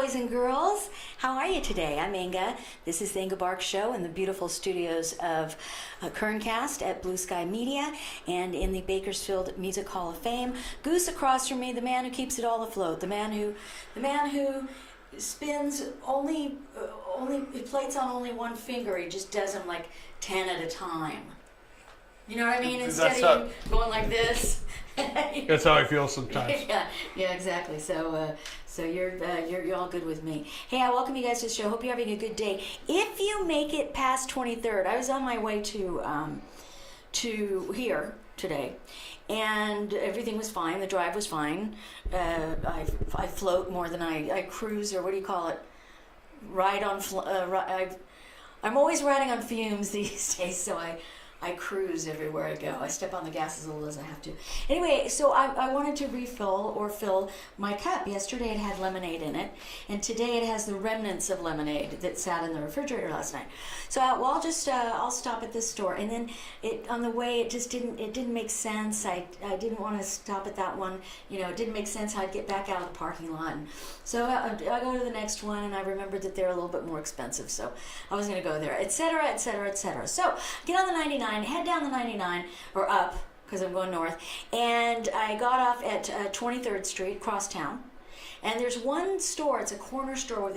boys and girls. How are you today? I'm Inga. This is the Inga Barks Show in the beautiful studios of Kerncast at Blue Sky Media and in the Bakersfield Music Hall of Fame. Goose across from me, the man who keeps it all afloat, the man who spins only plates on only one finger. He just does them like 10 at a time. You know what I mean? Instead of you going like this. That's how I feel sometimes. Yeah, exactly. So you're all good with me. Hey, I welcome you guys to the show. Hope you're having a good day. If you make it past 23rd, I was on my way to here today, and everything was fine. The drive was fine. I float more than I cruise, or what do you call it? Ride on. I'm always riding on fumes these days, so I cruise everywhere I go. I step on the gas as little as I have to. Anyway, so I wanted to refill or fill my cup. Yesterday it had lemonade in it, and today it has the remnants of lemonade that sat in the refrigerator last night. So I'll stop at this store, and then on the way it didn't make sense. I didn't want to stop at that one. You know, it didn't make sense how I'd get back out of the parking lot. And so I go to the next one, and I remembered that they're a little bit more expensive, so I was going to go there, etc., etc., etc. So get on the 99. Head down the 99, or up, because I'm going north, and I got off at 23rd Street, crosstown, and there's one store. It's a corner store with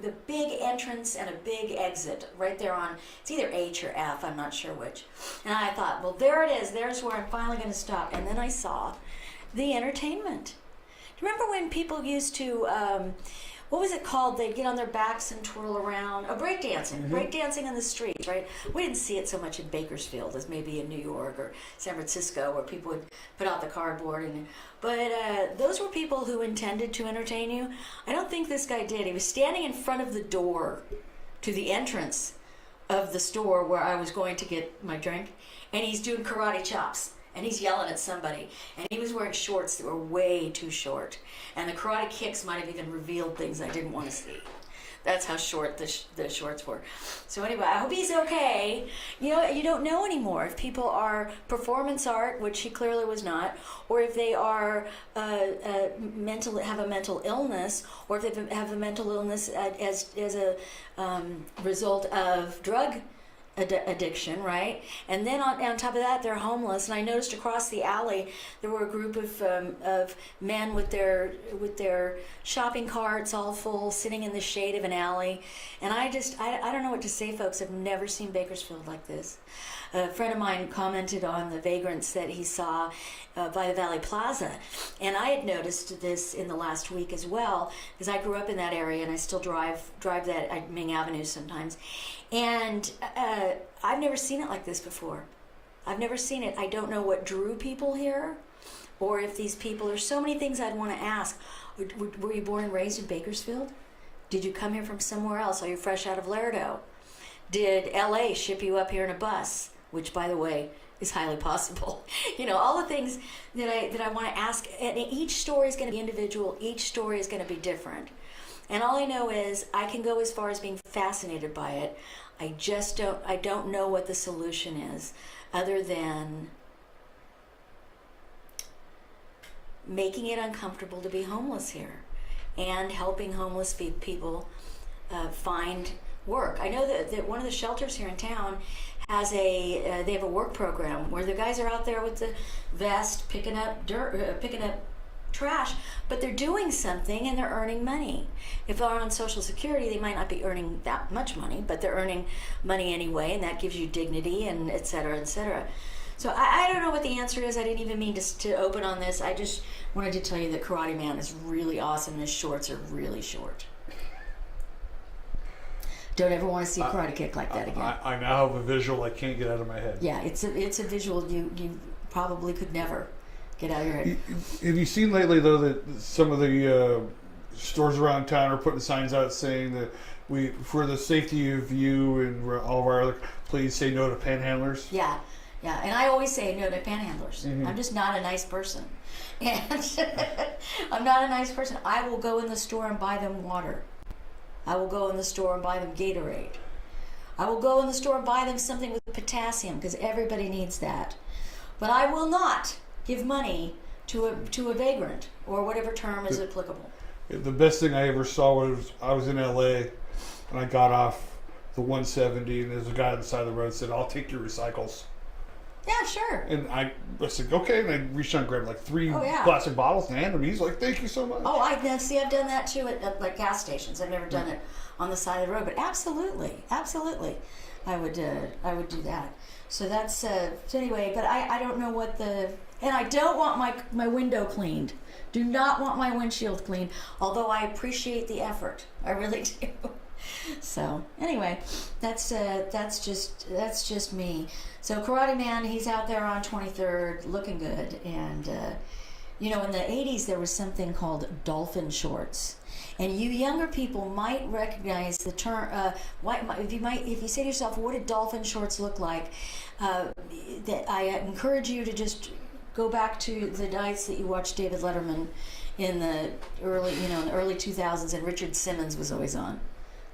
a big entrance and a big exit right there on, it's either H or F, I'm not sure which. And I thought, well, there it is. There's where I'm finally going to stop. And then I saw the entertainment. Do you remember when people used to... what was it called? They'd get on their backs and twirl around. Oh, breakdancing. Mm-hmm. Breakdancing in the streets, right? We didn't see it so much in Bakersfield as maybe in New York or San Francisco, where people would put out the cardboard. But those were people who intended to entertain you. I don't think this guy did. He was standing in front of the door to the entrance of the store where I was going to get my drink, and he's doing karate chops. And he's yelling at somebody. And he was wearing shorts that were way too short. And the karate kicks might have even revealed things I didn't want to see. That's how short the shorts were. So anyway, I hope he's okay. You know, you don't know anymore if people are performance art, which he clearly was not, or if they are have a mental illness, or if they have a mental illness as a result of drug addiction, right? And then on top of that, they're homeless. And I noticed across the alley there were a group of men with their shopping carts all full, sitting in the shade of an alley. And I don't know what to say, folks. I've never seen Bakersfield like this. A friend of mine commented on the vagrants that he saw by the Valley Plaza, and I had noticed this in the last week as well, because I grew up in that area and I still drive that Ming Avenue sometimes, and I've never seen it like this before. I've never seen it. I don't know what drew people here, or if these people. There's so many things I'd want to ask. Were you born and raised in Bakersfield? Did you come here from somewhere else? Are you fresh out of Laredo? Did LA ship you up here in a bus? Which, by the way, is highly possible. You know, all the things that I want to ask. And each story is going to be individual. Each story is going to be different. And all I know is I can go as far as being fascinated by it. I don't know what the solution is, other than making it uncomfortable to be homeless here and helping homeless people find work. I know that one of the shelters here in town has they have a work program where the guys are out there with the vest picking up dirt, picking up trash, but they're doing something and they're earning money. If they're on Social Security, they might not be earning that much money, but they're earning money anyway, and that gives you dignity, and et cetera, et cetera. So I don't know what the answer is. I didn't even mean to open on this. I just wanted to tell you that Karate Man is really awesome and his shorts are really short. Don't ever want to see a karate kick like that again. I now have a visual I can't get out of my head. Yeah, it's a visual you probably could never get out of your head. Have you seen lately, though, that some of the stores around town are putting signs out saying that for the safety of you and all of our other, please say no to panhandlers? Yeah, and I always say no to panhandlers. Mm-hmm. I'm just not a nice person. And I'm not a nice person. I will go in the store and buy them water. I will go in the store and buy them Gatorade. I will go in the store and buy them something with potassium, because everybody needs that. But I will not give money to a vagrant, or whatever term is applicable. The best thing I ever saw was I was in LA and I got off the 170 and there's a guy on the side of the road that said, "I'll take your recycles." Yeah, sure. And I said, "Okay," and I reached out and grabbed like 3 plastic bottles and handed him. He's like, "Thank you so much." Oh, I've done that too at like gas stations. I've never done it on the side of the road, but absolutely, I would do that. So that's so anyway. But I don't know what and I don't want my window cleaned. Do not want my windshield cleaned. Although I appreciate the effort, I really do. So anyway, that's just me. So Karate Man, he's out there on 23rd, looking good, and in the 80s there was something called dolphin shorts, and you younger people might recognize the term. If you say to yourself, "What did dolphin shorts look like?" That I encourage you to just go back to the nights that you watched David Letterman in the early 2000s, and Richard Simmons was always on.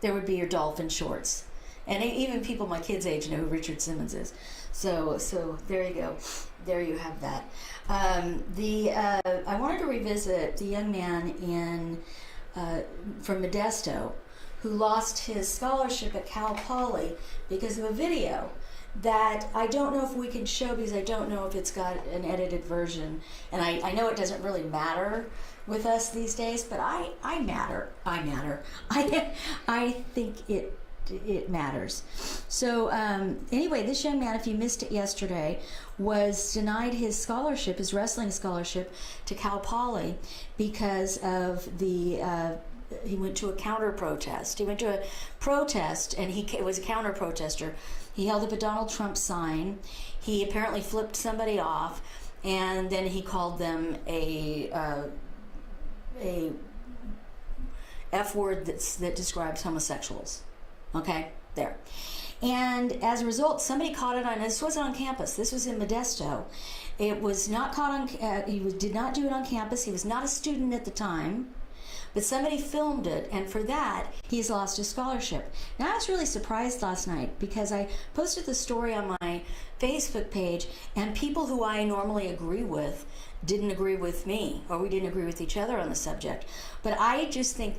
There would be your dolphin shorts. And even people my kids' age know who Richard Simmons is. So there you go. There you have that. I wanted to revisit the young man from Modesto who lost his scholarship at Cal Poly because of a video that I don't know if we can show because I don't know if it's got an edited version. And I know it doesn't really matter with us these days, but I matter. I think it matters. So anyway, this young man, if you missed it yesterday, was denied his wrestling scholarship to Cal Poly because of he went to a counter protest. He went to a protest and he was a counter protester. He held up a Donald Trump sign. He apparently flipped somebody off, and then he called them a F word that describes homosexuals. Okay, there. And as a result, somebody caught it on. This wasn't on campus. This was in Modesto. It was not caught on. He did not do it on campus. He was not a student at the time. But somebody filmed it, and for that, he's lost his scholarship. Now, I was really surprised last night because I posted the story on my Facebook page, and people who I normally agree with didn't agree with me, or we didn't agree with each other on the subject. But I just think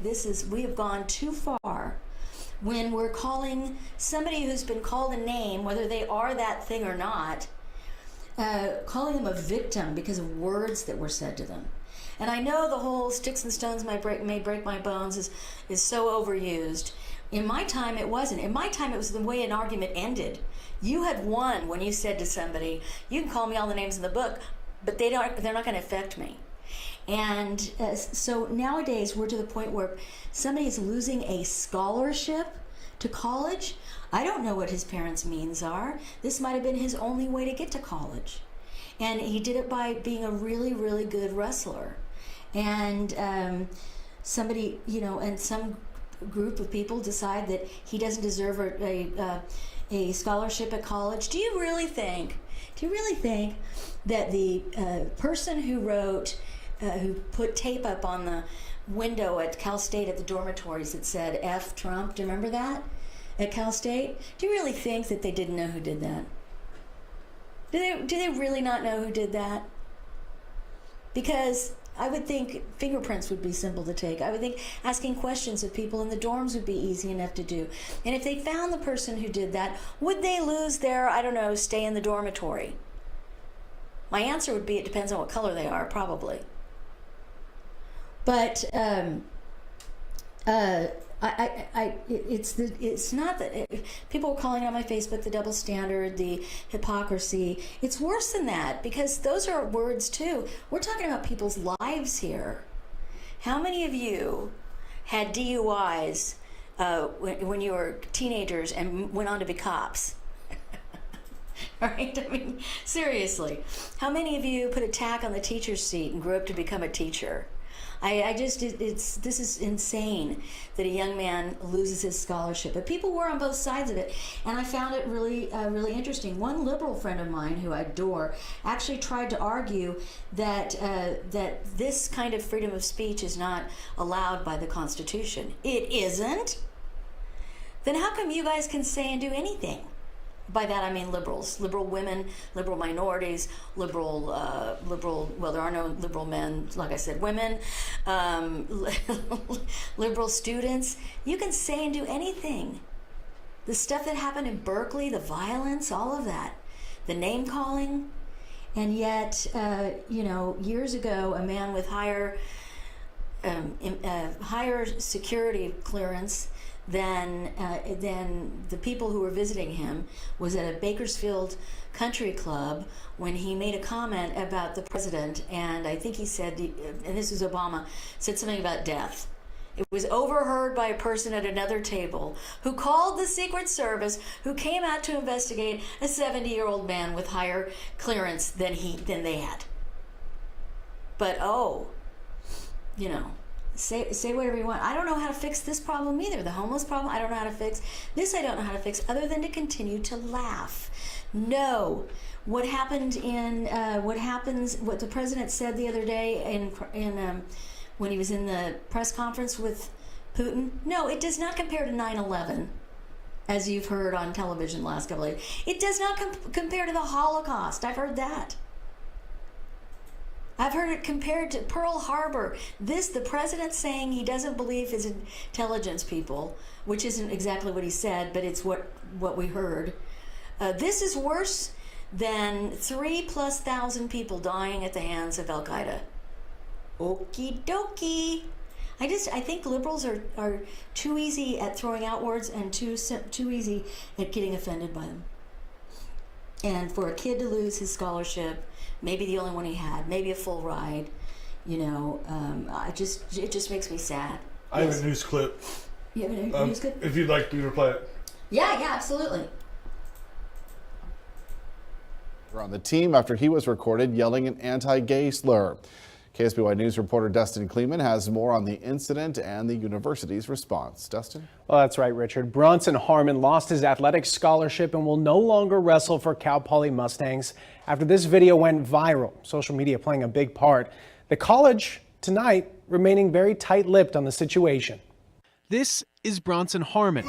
we have gone too far when we're calling somebody who's been called a name, whether they are that thing or not, calling them a victim because of words that were said to them. And I know the whole sticks and stones may break my bones is so overused. In my time, it wasn't. In my time, it was the way an argument ended. You had won when you said to somebody, "You can call me all the names in the book, but they're not going to affect me." And so nowadays, we're to the point where somebody is losing a scholarship to college. I don't know what his parents' means are. This might have been his only way to get to college. And he did it by being a really, really good wrestler. And somebody, and some group of people decide that he doesn't deserve a scholarship at college. Do you really think that the person who who put tape up on the window at Cal State at the dormitories that said F Trump, do you remember that? At Cal State? Do you really think that they didn't know who did that? Do they really not know who did that? Because I would think fingerprints would be simple to take. I would think asking questions of people in the dorms would be easy enough to do. And if they found the person who did that, would they lose their, stay in the dormitory? My answer would be it depends on what color they are, probably. But it's not that people are calling on my Facebook the double standard, the hypocrisy. It's worse than that because those are words too. We're talking about people's lives here. How many of you had DUIs when you were teenagers and went on to be cops? Right? I mean, seriously. How many of you put a tack on the teacher's seat and grew up to become a teacher? This is insane that a young man loses his scholarship. But people were on both sides of it, and I found it really, really interesting. One liberal friend of mine who I adore actually tried to argue that this kind of freedom of speech is not allowed by the Constitution. It isn't. Then how come you guys can say and do anything? By that I mean liberals, liberal women, liberal minorities, liberal, well, there are no liberal men, like I said, women, liberal students. You can say and do anything. The stuff that happened in Berkeley, the violence, all of that, the name calling, and yet, years ago, a man with higher security clearance than the people who were visiting him was at a Bakersfield country club when he made a comment about the president, and I think he said, and this was Obama, said something about death. It was overheard by a person at another table who called the Secret Service, who came out to investigate a 70-year-old man with higher clearance than they had. But say whatever you want. I don't know how to fix this problem either. The homeless problem, I don't know how to fix. This I don't know how to fix, other than to continue to laugh. No. What happened what the president said the other day when he was in the press conference with Putin, no, it does not compare to 9/11, as you've heard on television the last couple of days. It does not compare to the Holocaust. I've heard that. I've heard it compared to Pearl Harbor. The president saying he doesn't believe his intelligence people, which isn't exactly what he said, but it's what we heard. This is worse than 3,000+ people dying at the hands of Al Qaeda. Okie dokie. I think liberals are too easy at throwing out words and too easy at getting offended by them. And for a kid to lose his scholarship, maybe the only one he had, maybe a full ride, it just makes me sad. I have a news clip. You have a news clip? If you'd like me to play it. Yeah, absolutely. On the team after he was recorded yelling an anti-gay slur. KSBY News reporter Dustin Kleeman has more on the incident and the university's response. Dustin? Well, that's right, Richard. Bronson Harmon lost his athletic scholarship and will no longer wrestle for Cal Poly Mustangs after this video went viral. Social media playing a big part. The college tonight remaining very tight-lipped on the situation. This is Bronson Harmon.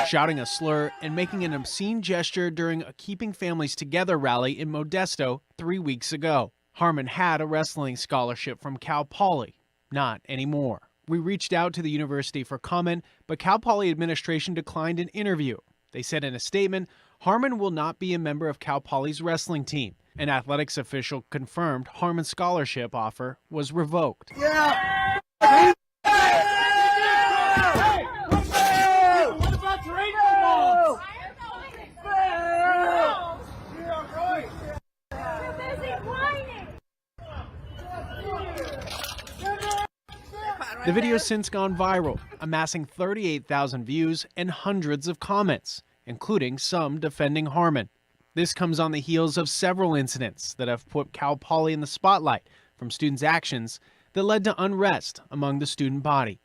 Shouting a slur and making an obscene gesture during a Keeping Families Together rally in Modesto 3 weeks ago. Harmon had a wrestling scholarship from Cal Poly, not anymore. We reached out to the university for comment, but Cal Poly administration declined an interview. They said in a statement, Harmon will not be a member of Cal Poly's wrestling team. An athletics official confirmed Harmon's scholarship offer was revoked. The video's since gone viral, amassing 38,000 views and hundreds of comments, including some defending Harmon. This comes on the heels of several incidents that have put Cal Poly in the spotlight from students' actions that led to unrest among the student body.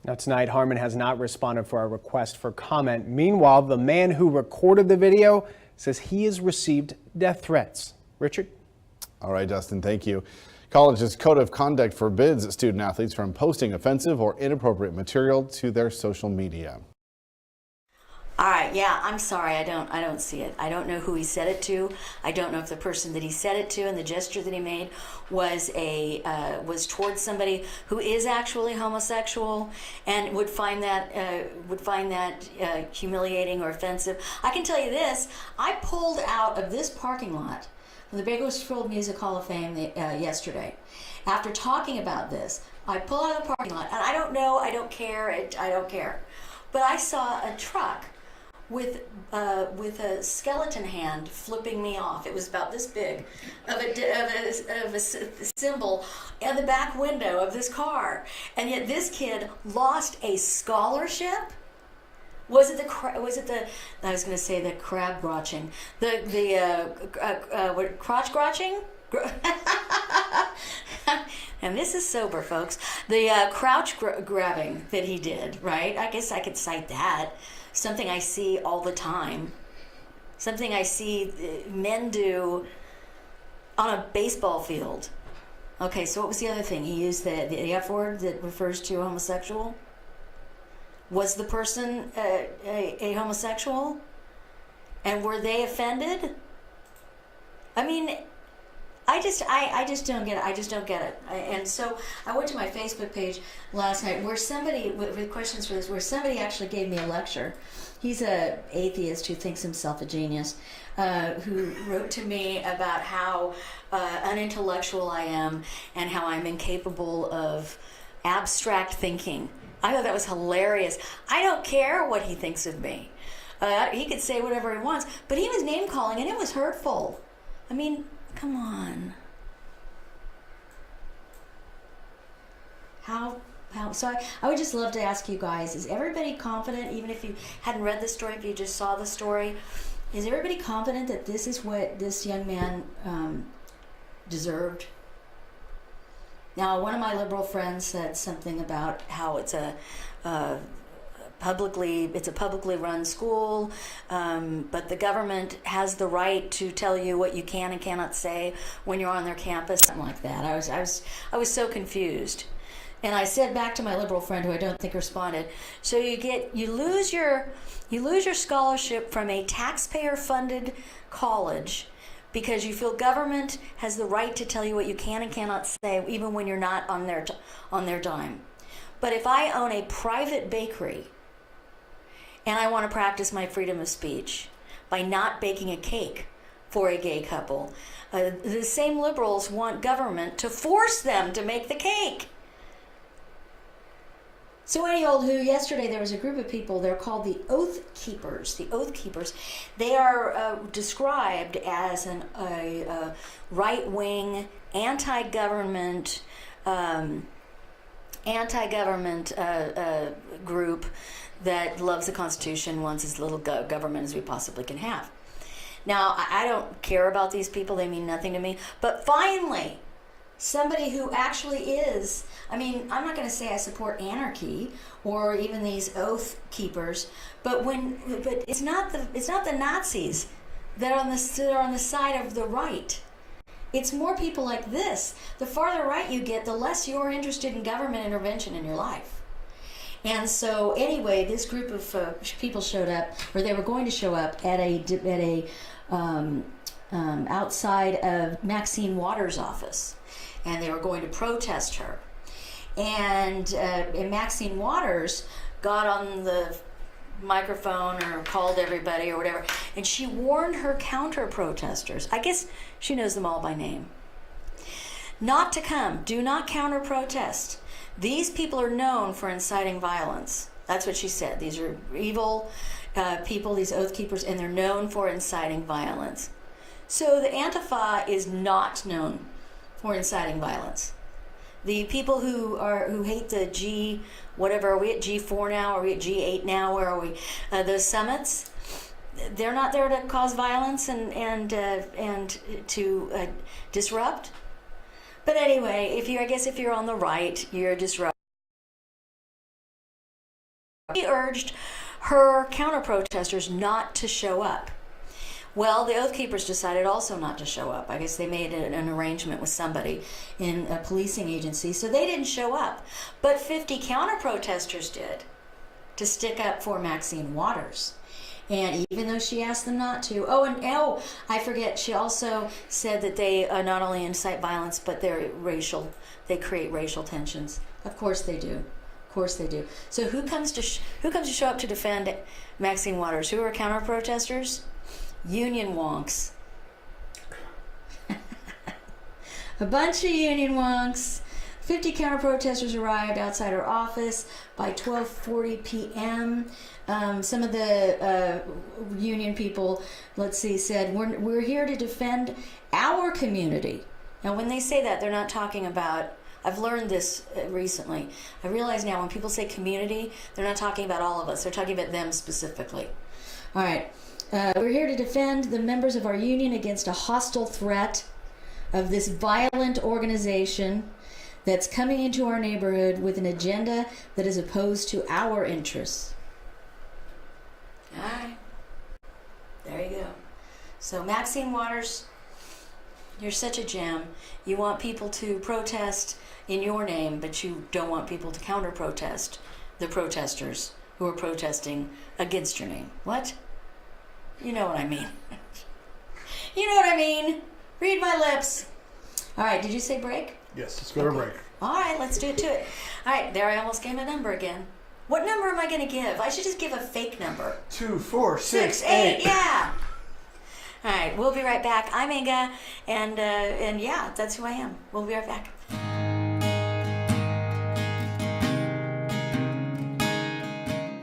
Now tonight, Harmon has not responded for our request for comment. Meanwhile, the man who recorded the video says he has received death threats. Richard? All right, Dustin, thank you. College's code of conduct forbids student athletes from posting offensive or inappropriate material to their social media. All right, yeah, I'm sorry, I don't see it. I don't know who he said it to. I don't know if the person that he said it to and the gesture that he made was towards somebody who is actually homosexual and would find that humiliating or offensive. I can tell you this: I pulled out of this parking lot from the Bakersfield Music Hall of Fame yesterday. After talking about this, I pull out of the parking lot, and I don't know, I don't care. But I saw a truck with a skeleton hand flipping me off. It was about this big of a symbol in the back window of this car, and yet this kid lost a scholarship. Was it the I was going to say the crab grotching, the crotch grotching. And this is sober, folks. The crouch grabbing that he did, right? I guess I could cite that. Something I see all the time. Something I see men do on a baseball field. Okay, so what was the other thing? He used the F word that refers to homosexual? Was the person a homosexual? And were they offended? I mean, I just don't get it. I just don't get it. And so I went to my Facebook page last night where somebody, with questions for this, where somebody actually gave me a lecture. He's a atheist who thinks himself a genius, who wrote to me about how unintellectual I am and how I'm incapable of abstract thinking. I thought that was hilarious. I don't care what he thinks of me. He could say whatever he wants, but he was name calling and it was hurtful. I mean, come on. So I would just love to ask you guys, is everybody confident, even if you hadn't read the story, if you just saw the story, is everybody confident that this is what this young man deserved? Now, one of my liberal friends said something about how it's a publicly run school, but the government has the right to tell you what you can and cannot say when you're on their campus, something like that. I was so confused. And I said back to my liberal friend, who I don't think responded, so you lose your scholarship from a taxpayer-funded college because you feel government has the right to tell you what you can and cannot say, even when you're not on their dime. But if I own a private bakery and I want to practice my freedom of speech by not baking a cake for a gay couple, the same liberals want government to force them to make the cake. So yesterday there was a group of people, they're called the Oath Keepers. The Oath Keepers, they are described as a right-wing, anti-government group that loves the Constitution, wants as little government as we possibly can have. Now, I don't care about these people. They mean nothing to me. But finally, somebody who actually is, I mean, I'm not going to say I support anarchy or even these Oath Keepers, but it's not the Nazis that are on the side of the right. It's more people like this. The farther right you get, the less you're interested in government intervention in your life. And so anyway, this group of people showed up, or they were going to show up at a outside of Maxine Waters' office, and they were going to protest her. And Maxine Waters got on the microphone or called everybody or whatever, and she warned her counter-protesters, I guess she knows them all by name, not to come. Do not counter-protest. These people are known for inciting violence. That's what she said. These are evil people, these Oath Keepers, and they're known for inciting violence. So the Antifa is not known for inciting violence. The people who hate the G, whatever, are we at G4 now? Are we at G8 now? Where are we? Those summits, they're not there to cause violence and to disrupt. But anyway, I guess if you're on the right, you're disrupting. She urged her counter-protesters not to show up. Well, the Oath Keepers decided also not to show up. I guess they made an arrangement with somebody in a policing agency, so they didn't show up. But 50 counter-protesters did, to stick up for Maxine Waters. And even though she asked them not to, I forget, she also said that they not only incite violence, but they create racial tensions. Of course they do. Of course they do. So who comes to show up to defend Maxine Waters? Who are counter-protesters? Union wonks. A bunch of union wonks. 50 counter-protesters arrived outside her office by 12:40 p.m. Some of the union people, said, we're here to defend our community. Now, when they say that, they're not talking about, I've learned this recently. I realize now when people say community, they're not talking about all of us. They're talking about them specifically. All right. We're here to defend the members of our union against a hostile threat of this violent organization that's coming into our neighborhood with an agenda that is opposed to our interests. All right. There you go. So Maxine Waters, you're such a gem. You want people to protest in your name, but you don't want people to counter-protest the protesters who are protesting against your name. What? You know what I mean. You know what I mean. Read my lips. All right, did you say break? Yes, let's go to break. All right, let's do it to it. All right, there I almost gave a number again. What number am I going to give? I should just give a fake number. 2, 4, 6, 6, 8, yeah. All right, we'll be right back. I'm Inga, and yeah, that's who I am. We'll be right back.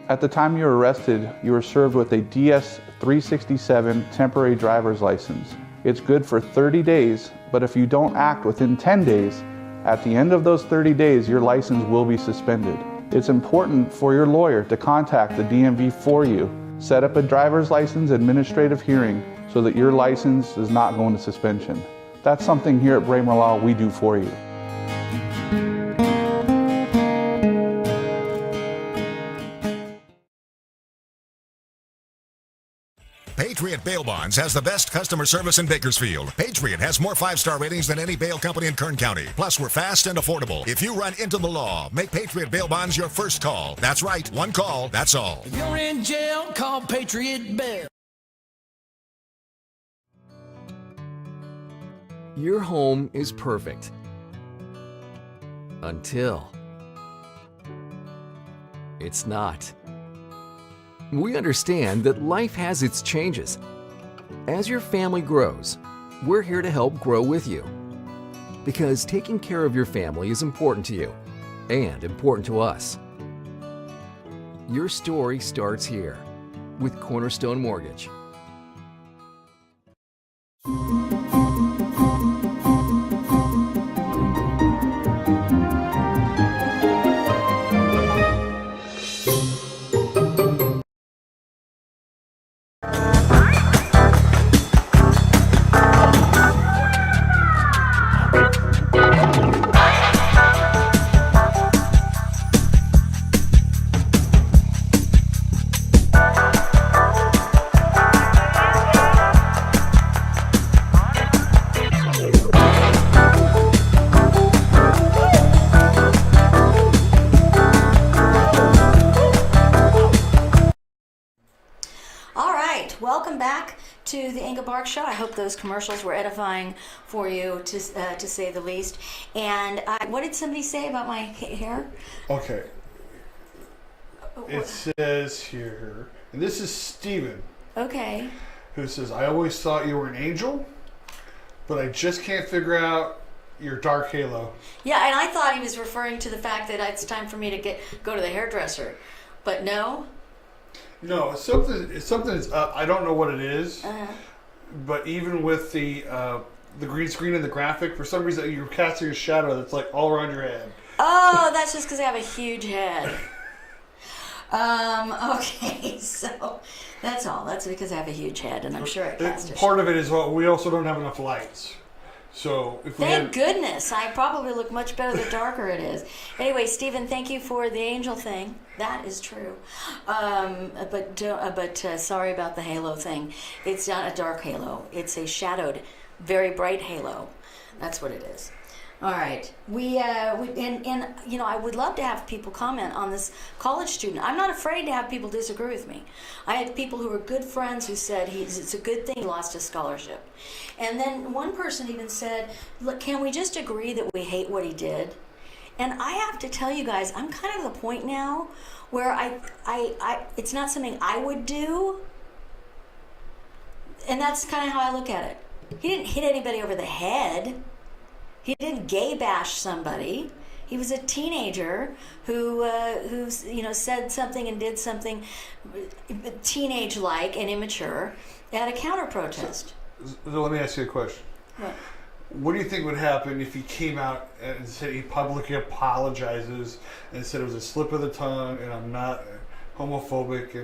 At the time you were arrested, you were served with a DS-367 temporary driver's license. It's good for 30 days, but if you don't act within 10 days, at the end of those 30 days, your license will be suspended. It's important for your lawyer to contact the DMV for you. Set up a driver's license administrative hearing so that your license is not going to suspension. That's something here at Braemar Law we do for you. Patriot Bail Bonds has the best customer service in Bakersfield. Patriot has more 5-star ratings than any bail company in Kern County. Plus, we're fast and affordable. If you run into the law, make Patriot Bail Bonds your first call. That's right, one call, that's all. If you're in jail, call Patriot Bail. Your home is perfect. Until it's not. We understand that life has its changes. As your family grows, we're here to help grow with you. Because taking care of your family is important to you and important to us. Your story starts here with Cornerstone Mortgage. Welcome back to the Inga Barks Show. I hope those commercials were edifying for you, to say the least. And what did somebody say about my hair? Okay. It says here, and this is Steven. Okay. Who says, I always thought you were an angel, but I just can't figure out your dark halo. Yeah, and I thought he was referring to the fact that it's time for me to go to the hairdresser. But no? No, it's something that's I don't know what it is, but even with the green screen and the graphic, for some reason you're casting a shadow that's like all around your head. Oh, that's just because I have a huge head. Okay, so that's all. That's because I have a huge head, and I'm sure I cast it. Part of it is we also don't have enough lights. So if Thank goodness. I probably look much better the darker it is. Anyway, Stephen, thank you for the angel thing. That is true. But sorry about the halo thing. It's not a dark halo. It's a shadowed, very bright halo. That's what it is. All right. I would love to have people comment on this college student. I'm not afraid to have people disagree with me. I had people who were good friends who said it's a good thing he lost his scholarship. And then one person even said, look, can we just agree that we hate what he did? And I have to tell you guys, I'm kind of at the point now where it's not something I would do. And that's kind of how I look at it. He didn't hit anybody over the head. He didn't gay bash somebody. He was a teenager who said something and did something teenage-like and immature at a counter protest. So let me ask you a question. What? What do you think would happen if he came out and said he publicly apologizes and said it was a slip of the tongue and I'm not homophobic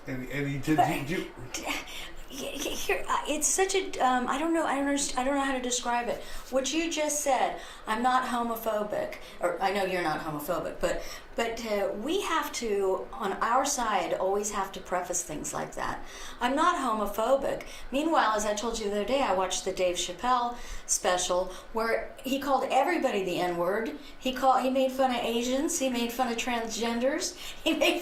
and he did? it's such a I don't know how to describe it. What you just said, I'm not homophobic, or I know you're not homophobic, but we have to, on our side, always have to preface things like that. I'm not homophobic. Meanwhile, as I told you the other day, I watched the Dave Chappelle special where he called everybody the N-word. He made fun of Asians. He made fun of transgenders. He made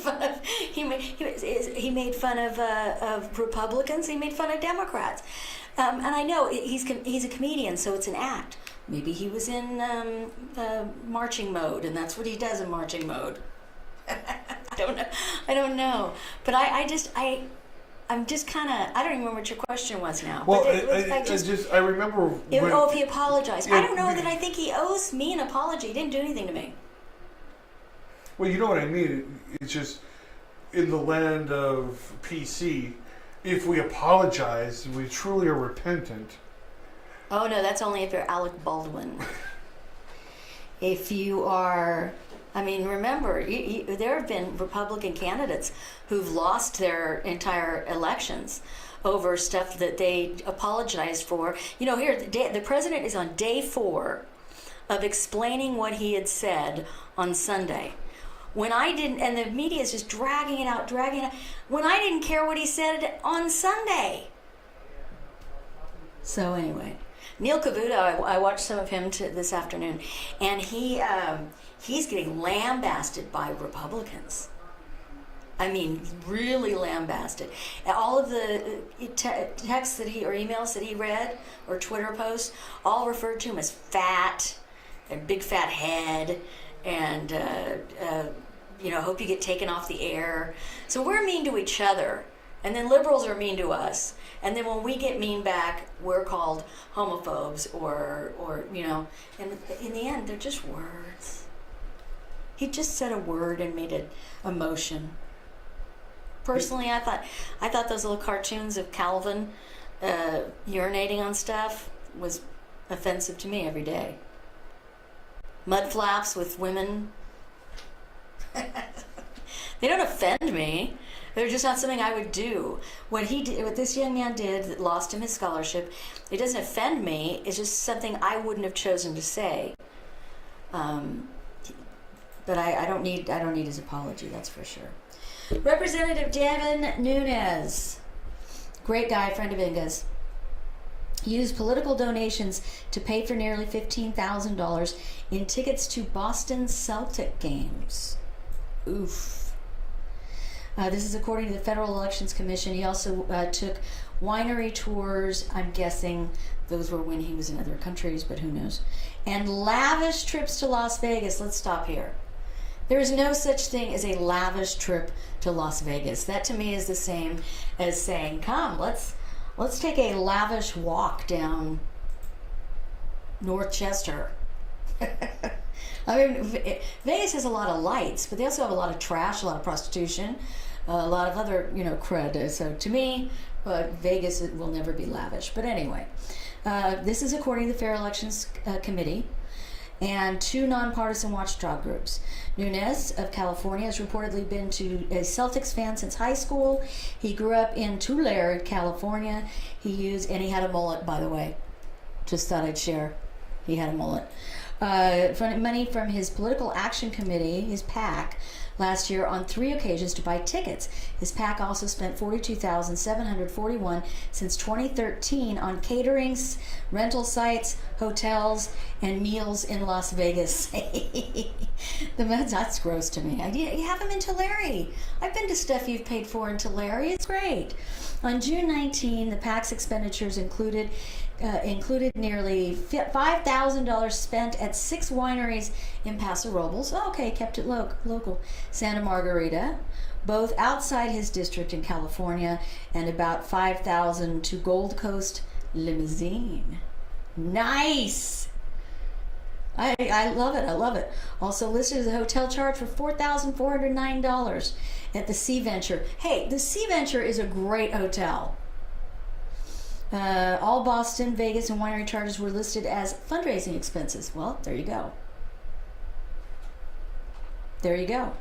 fun of Republicans. He made fun of Democrats. And I know he's a comedian, so it's an act. Maybe he was in marching mode, and that's what he does in marching mode. I don't know. But I'm just kind of, I don't even remember what your question was now. Well, But I remember. If he apologized. Yeah, I don't know that I think he owes me an apology. He didn't do anything to me. Well, you know what I mean. It's just in the land of PC, if we apologize, we truly are repentant. Oh, no, that's only if you're Alec Baldwin. If you are, I mean, remember, there have been Republican candidates who've lost their entire elections over stuff that they apologized for. You know, here, the president is on day 4 of explaining what he had said on Sunday. When I didn't, and the media is just dragging it out, when I didn't care what he said on Sunday. So anyway, Neil Cavuto, I watched some of him this afternoon, and he's getting lambasted by Republicans. I mean, really lambasted. All of the texts that or emails that he read, or Twitter posts, all referred to him as fat, and big fat head, and hope you get taken off the air. So we're mean to each other, and then liberals are mean to us. And then when we get mean back, we're called homophobes or and in the end, they're just words. He just said a word and made it a motion. Personally, I thought those little cartoons of Calvin urinating on stuff was offensive to me every day. Mud flaps with women. They don't offend me. They're just not something I would do. What this young man did that lost him his scholarship, it doesn't offend me. It's just something I wouldn't have chosen to say. But I don't need his apology. That's for sure. Representative Devin Nunes, great guy, friend of Inga's, used political donations to pay for nearly $15,000 in tickets to Boston Celtic games. Oof. This is according to the Federal Elections Commission. He also took winery tours. I'm guessing those were when he was in other countries, but who knows. And lavish trips to Las Vegas. Let's stop here. There is no such thing as a lavish trip to Las Vegas. That to me is the same as saying, come, let's take a lavish walk down North Chester. I mean, Vegas has a lot of lights, but they also have a lot of trash, a lot of prostitution, a lot of other, crud. So to me, Vegas will never be lavish. But anyway, this is according to the Fair Elections Committee and 2 nonpartisan watchdog groups. Nunes of California has reportedly been a Celtics fan since high school. He grew up in Tulare, California. And he had a mullet, by the way. Just thought I'd share. He had a mullet. Money from his Political Action Committee, his PAC, last year on 3 occasions to buy tickets. His PAC also spent $42,741 since 2013 on caterings, rental sites, hotels, and meals in Las Vegas. That's gross to me. You have them in Tulare. I've been to stuff you've paid for in Tulare. It's great. On June 19, the PAC's expenditures included nearly $5,000 spent at 6 wineries in Paso Robles. Oh, okay, kept it local. Santa Margarita, both outside his district in California, and about $5,000 to Gold Coast Limousine. Nice. I love it. I love it. Also listed as a hotel charge for $4,409 at the Sea Venture. Hey, the Sea Venture is a great hotel. All Boston, Vegas, and winery charges were listed as fundraising expenses. Well, there you go. There you go.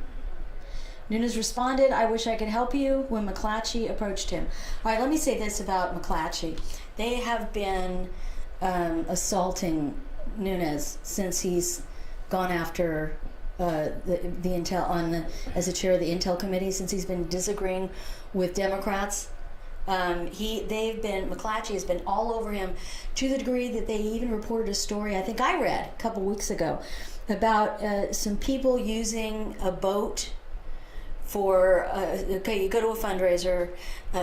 Nunes responded, "I wish I could help you," when McClatchy approached him. All right, let me say this about McClatchy. They have been assaulting Nunes since he's gone after the Intel as a chair of the Intel committee, since he's been disagreeing with Democrats. McClatchy has been all over him, to the degree that they even reported a story I think I read a couple weeks ago about some people using a boat for, you go to a fundraiser,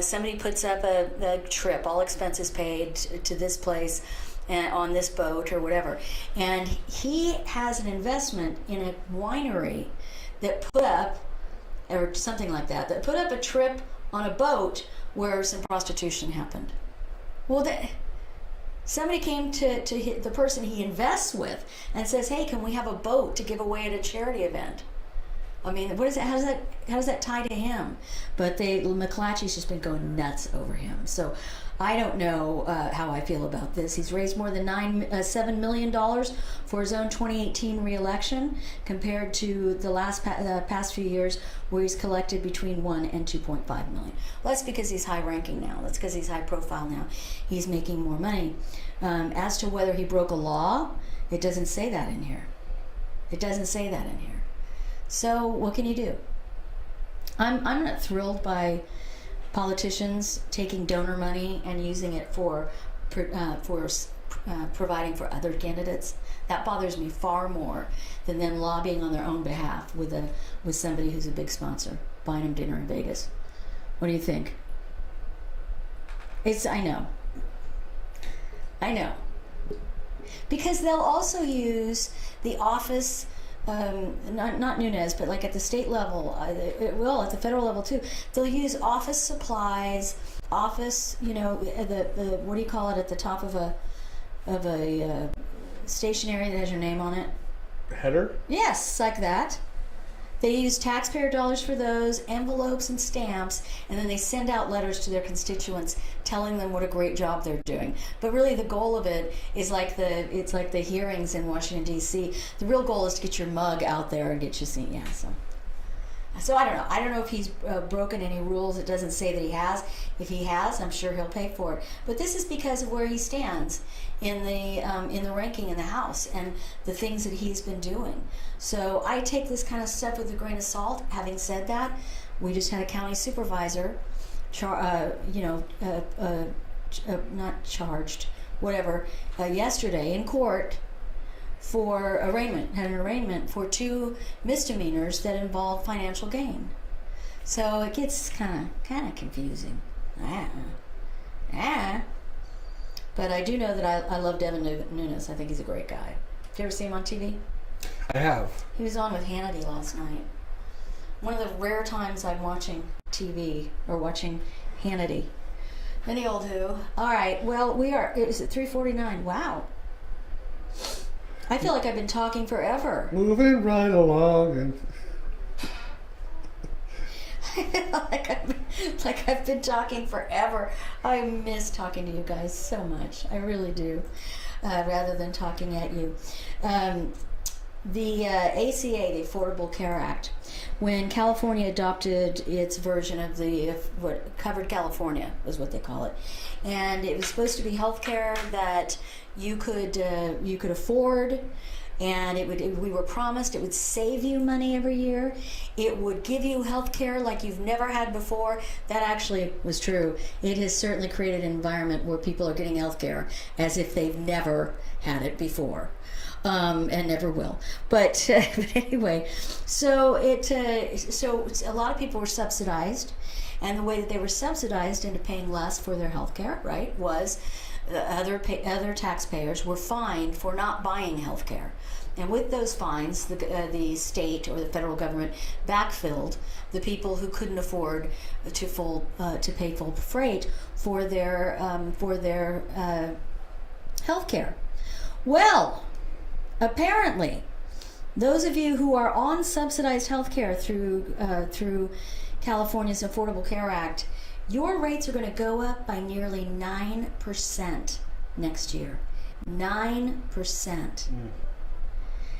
somebody puts up a trip, all expenses paid to this place, and on this boat or whatever, and he has an investment in a winery that put up, or something like that, that put up a trip on a boat where some prostitution happened. Well, somebody came to the person he invests with and says, "Hey, can we have a boat to give away at a charity event?" I mean, what is it? How does that tie to him? But McClatchy's just been going nuts over him. So I don't know how I feel about this. He's raised more than $7 million for his own 2018 re-election, compared to the past few years, where he's collected between $1 and $2.5 million. Well, that's because he's high-ranking now. That's because he's high-profile now. He's making more money. As to whether he broke a law, it doesn't say that in here. It doesn't say that in here. So what can you do? I'm not thrilled by politicians taking donor money and using it for providing for other candidates. That bothers me far more than them lobbying on their own behalf with somebody who's a big sponsor, buying them dinner in Vegas. What do you think? I know. Because they'll also use the office. Not Nunes, but like at the state level, it will at the federal level too. They'll use office supplies, the what do you call it at the top of a stationery that has your name on it? Header? Yes, like that. They use taxpayer dollars for those, envelopes and stamps, and then they send out letters to their constituents telling them what a great job they're doing. But really the goal of it is it's like the hearings in Washington, D.C. The real goal is to get your mug out there and get you seen. Yeah, so I don't know. I don't know if he's broken any rules. It doesn't say that he has. If he has, I'm sure he'll pay for it. But this is because of where he stands in the ranking in the House and the things that he's been doing. So I take this kind of stuff with a grain of salt. Having said that, we just had a county supervisor, not charged, whatever, yesterday in court for had an arraignment for 2 misdemeanors that involve financial gain. So it gets kind of confusing. But I do know that I love Devin Nunes. I think he's a great guy. Did you ever see him on TV? I have. He was on with Hannity last night. One of the rare times I'm watching TV or watching Hannity. Any old who. All right, well, is it 3:49? Wow. I feel like I've been talking forever. Moving right along and I feel like I've been talking forever. I miss talking to you guys so much. I really do. Rather than talking at you. The ACA, the Affordable Care Act, when California adopted its version of what covered California was what they call it, and it was supposed to be health care that you could afford, and we were promised it would save you money every year. It would give you health care like you've never had before. That actually was true. It has certainly created an environment where people are getting health care as if they've never had it before. And never will. But anyway, so a lot of people were subsidized, and the way that they were subsidized into paying less for their health care, right, was other taxpayers were fined for not buying health care. And with those fines, the state or the federal government backfilled the people who couldn't afford to pay full freight for their health care. Well, apparently, those of you who are on subsidized health care through California's Affordable Care Act, your rates are going to go up by nearly 9% next year. 9%.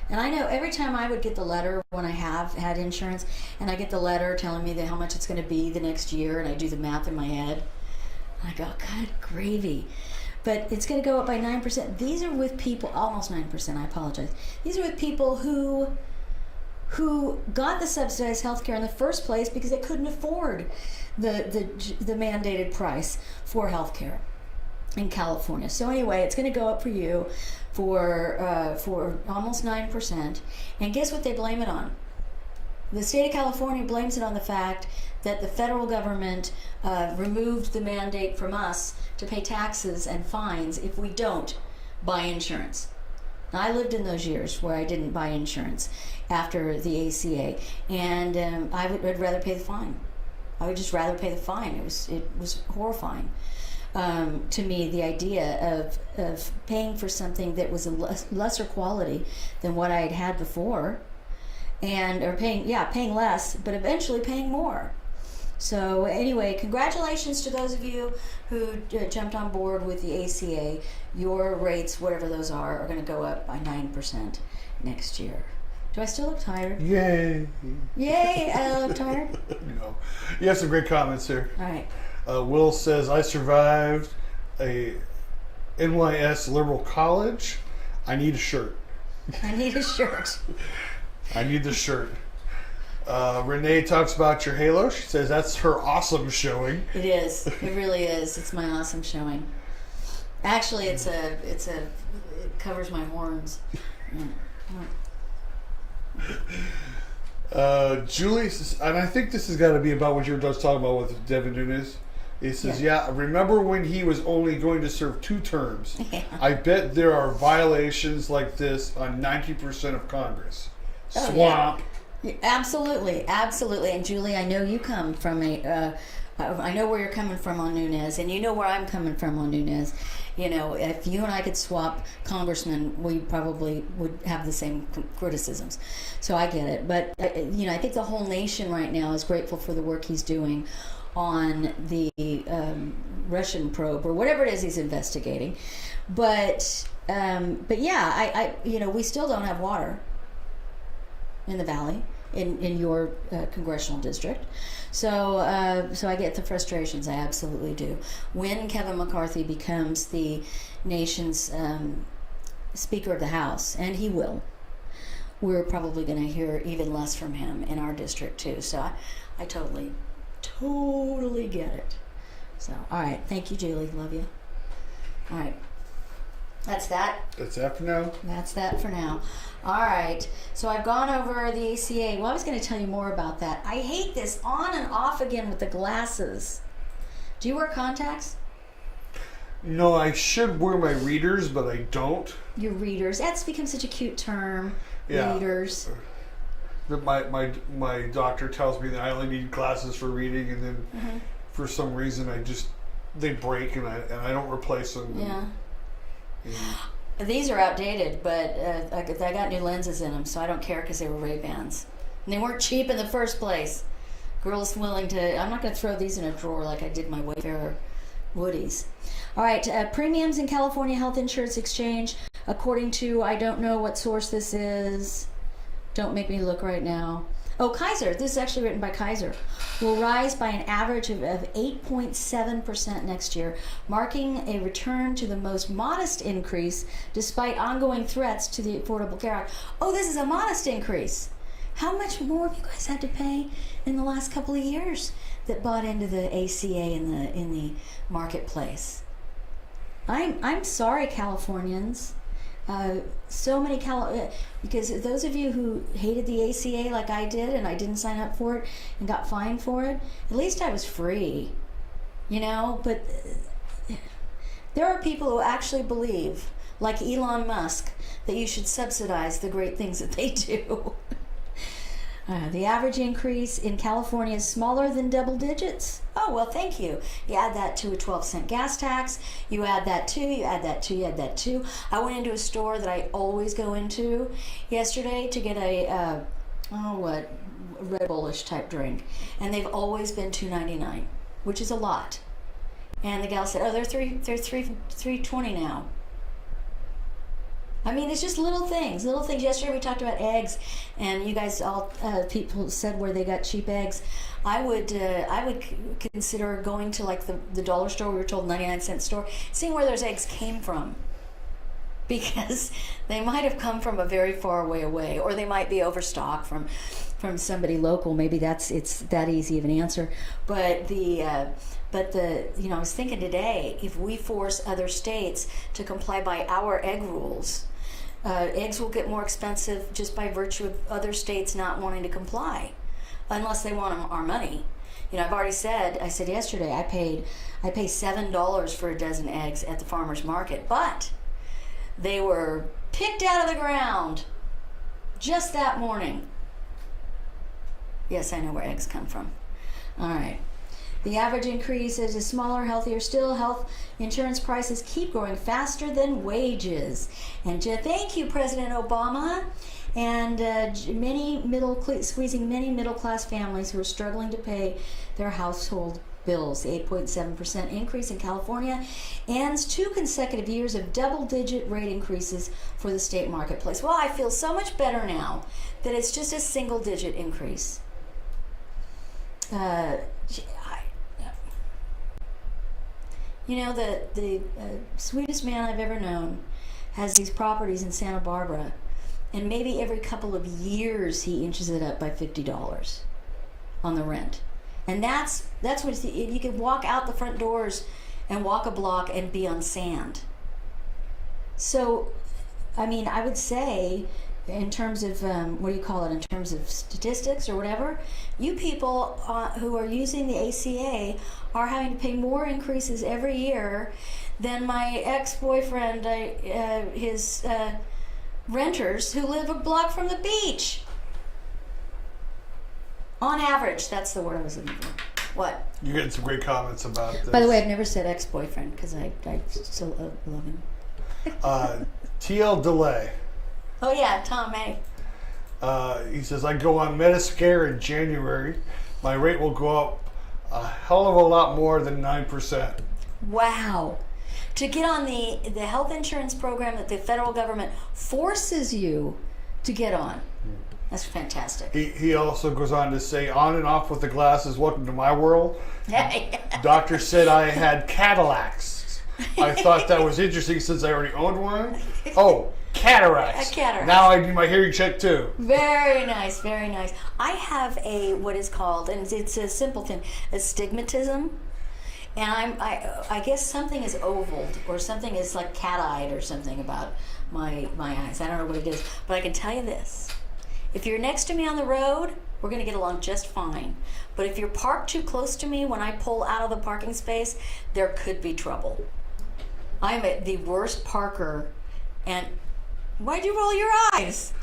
And I know every time I would get the letter when I have had insurance, and I get the letter telling me how much it's going to be the next year, and I do the math in my head, I go, God gravy. But it's going to go up by 9%. These are with people, almost 9%, I apologize. These are with people who got the subsidized health care in the first place because they couldn't afford the mandated price for health care in California. So anyway, it's going to go up for you for almost 9%. And guess what they blame it on? The state of California blames it on the fact that the federal government removed the mandate from us to pay taxes and fines if we don't buy insurance. Now, I lived in those years where I didn't buy insurance after the ACA, and I'd rather pay the fine. I would just rather pay the fine. It was horrifying to me, the idea of paying for something that was a lesser quality than what I had had before, or paying less, but eventually paying more. So anyway, congratulations to those of you who jumped on board with the ACA. Your rates, whatever those are going to go up by 9% next year. Do I still look tired? Yay! Yay! I look tired? No. You have some great comments here. All right. Will says, I survived a NYS liberal college. I need a shirt. I need a shirt. I need the shirt. Renee talks about your halo. She says that's her awesome showing. It is. It really is. It's my awesome showing. Actually, it covers my horns. Julie says, and I think this has got to be about what you were just talking about with Devin Nunes. He says, yeah, remember when he was only going to serve 2 terms? Yeah. I bet there are violations like this on 90% of Congress. Oh, Swamp. Yeah. Absolutely, absolutely. And Julie, I know you come from I know where you're coming from on Nunes, and you know where I'm coming from on Nunes. You know, if you and I could swap congressmen, we probably would have the same criticisms. So I get it. But, I think the whole nation right now is grateful for the work he's doing on the Russian probe or whatever it is he's investigating. But yeah, we still don't have water in the valley, in your congressional district. So I get the frustrations. I absolutely do. When Kevin McCarthy becomes the nation's Speaker of the House, and he will, we're probably going to hear even less from him in our district too. So I totally get it. So, all right. Thank you, Julie. Love you. All right. That's that. That's that for now. That's that for now. All right. So I've gone over the ACA. Well, I was going to tell you more about that. I hate this on and off again with the glasses. Do you wear contacts? No, I should wear my readers, but I don't. Your readers. That's become such a cute term. Yeah. Readers. My doctor tells me that I only need glasses for reading, and then for some reason they break and I don't replace them. Yeah. These are outdated, but I got new lenses in them, so I don't care because they were Ray-Bans. And they weren't cheap in the first place. Girls willing to... I'm not going to throw these in a drawer like I did my Wayfarer Woodies. All right, premiums in California Health Insurance Exchange, according to, I don't know what source this is. Don't make me look right now. Oh, Kaiser. This is actually written by Kaiser. Will rise by an average of 8.7% next year, marking a return to the most modest increase despite ongoing threats to the Affordable Care Act. Oh, this is a modest increase. How much more have you guys had to pay in the last couple of years that bought into the ACA in the marketplace? I'm sorry, Californians. So many because those of you who hated the ACA like I did, and I didn't sign up for it and got fined for it, at least I was free, but there are people who actually believe, like Elon Musk, that you should subsidize the great things that they do. The average increase in California is smaller than double digits. Oh, well, thank you. You add that to a 12-cent gas tax. You add that too. You add that too. You add that too. I went into a store that I always go into yesterday to get a Red Bullish type drink, and they've always been $2.99, which is a lot. And the gal said, "Oh, they're $3.20 now." I mean, it's just little things. Little things. Yesterday we talked about eggs, and you guys all people said where they got cheap eggs. I would consider going to like the dollar store. We were told 99-cent store, seeing where those eggs came from, because they might have come from a very far away, or they might be overstocked from somebody local. Maybe it's that easy of an answer. But I was thinking today, if we force other states to comply by our egg rules, eggs will get more expensive just by virtue of other states not wanting to comply, unless they want our money. I've already said. I said yesterday I pay $7 for a dozen eggs at the farmer's market, but they were picked out of the ground just that morning. Yes, I know where eggs come from. All right. The average increase is smaller, healthier still. Health insurance prices keep growing faster than wages. And thank you, President Obama. And squeezing many middle-class families who are struggling to pay their household bills. The 8.7% increase in California ends 2 consecutive years of double-digit rate increases for the state marketplace. Well, I feel so much better now that it's just a single-digit increase. The sweetest man I've ever known has these properties in Santa Barbara, and maybe every couple of years he inches it up by $50 on the rent. And that's what you can walk out the front doors and walk a block and be on sand. So, I mean, I would say, in terms of in terms of statistics or whatever, you people who are using the ACA are having to pay more increases every year than my ex-boyfriend, his renters who live a block from the beach. On average, that's the word I was looking for. What? You're getting some great comments about this. By the way, I've never said ex-boyfriend because I still love him. TL Delay. Oh yeah, Tom A. He says, I go on Medicare in January. My rate will go up a hell of a lot more than 9%. Wow. To get on the health insurance program that the federal government forces you to get on. That's fantastic. He also goes on to say, on and off with the glasses, welcome to my world. Doctor said I had Cadillacs. I thought that was interesting since I already owned one. Oh, cataracts. Cataracts. Now I do my hearing check too. Very nice, very nice. I have what is called, and it's a simple thing, astigmatism. And I guess something is ovaled, or something is like cat-eyed or something about my eyes. I don't know what it is, but I can tell you this. If you're next to me on the road, we're going to get along just fine. But if you're parked too close to me when I pull out of the parking space, there could be trouble. I'm the worst parker. And why'd you roll your eyes?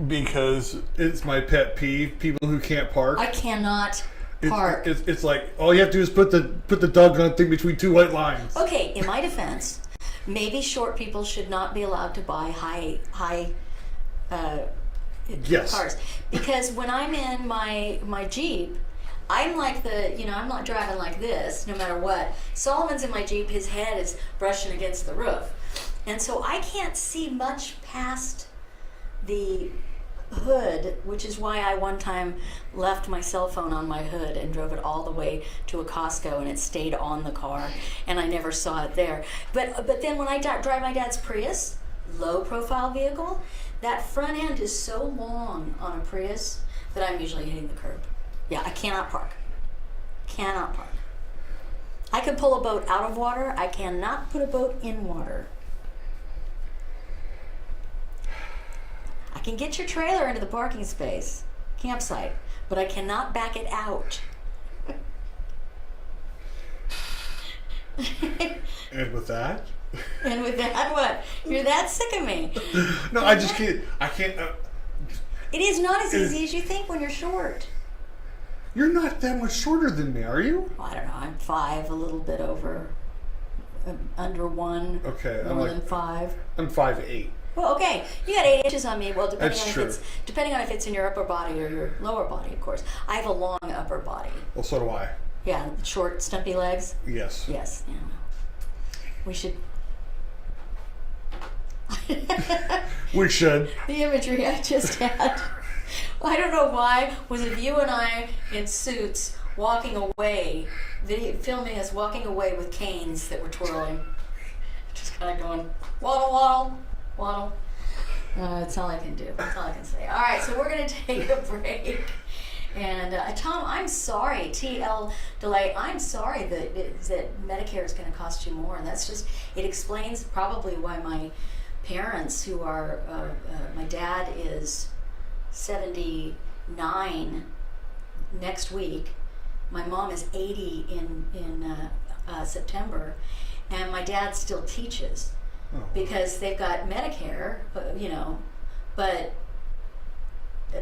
Because it's my pet peeve. People who can't park. I cannot park. It's like all you have to do is put the doggone thing between two white lines. Okay, in my defense, maybe short people should not be allowed to buy high yes. cars, because when I'm in my Jeep, I'm like I'm not driving like this no matter what. Solomon's in my Jeep, his head is brushing against the roof, and so I can't see much past the hood, which is why I one time left my cell phone on my hood and drove it all the way to a Costco, and it stayed on the car and I never saw it there. But then when I drive my dad's Prius, low profile vehicle, that front end is so long on a Prius that I'm usually hitting the curb. Yeah, I cannot park. Cannot park. I can pull a boat out of water. I cannot put a boat in water. I can get your trailer into the parking space, campsite, but I cannot back it out. And with that? And with that, what? You're that sick of me. No, I just can't. I can't. It is not as easy as you think when you're short. You're not that much shorter than me, are you? I don't know. I'm 5, a little bit over, under 1. Okay, more than 5. I'm 5'8". Well, okay, you got 8 inches on me. Well, depending on if it's in your upper body or your lower body, of course. I have a long upper body. Well, so do I. Yeah, short, stumpy legs. Yes. Yes. Yeah. We should. We should. The imagery I just had. I don't know why. Was it you and I in suits walking away, filming us walking away with canes that were twirling? Just kind of going, waddle, waddle, waddle. That's all I can do. That's all I can say. All right, so we're going to take a break. And Tom, I'm sorry, TL delay. I'm sorry that Medicare is going to cost you more. And that's just, it explains probably why my parents, who are, my dad is 79 next week. My mom is 80 in September, and my dad still teaches because they've got Medicare, you know, but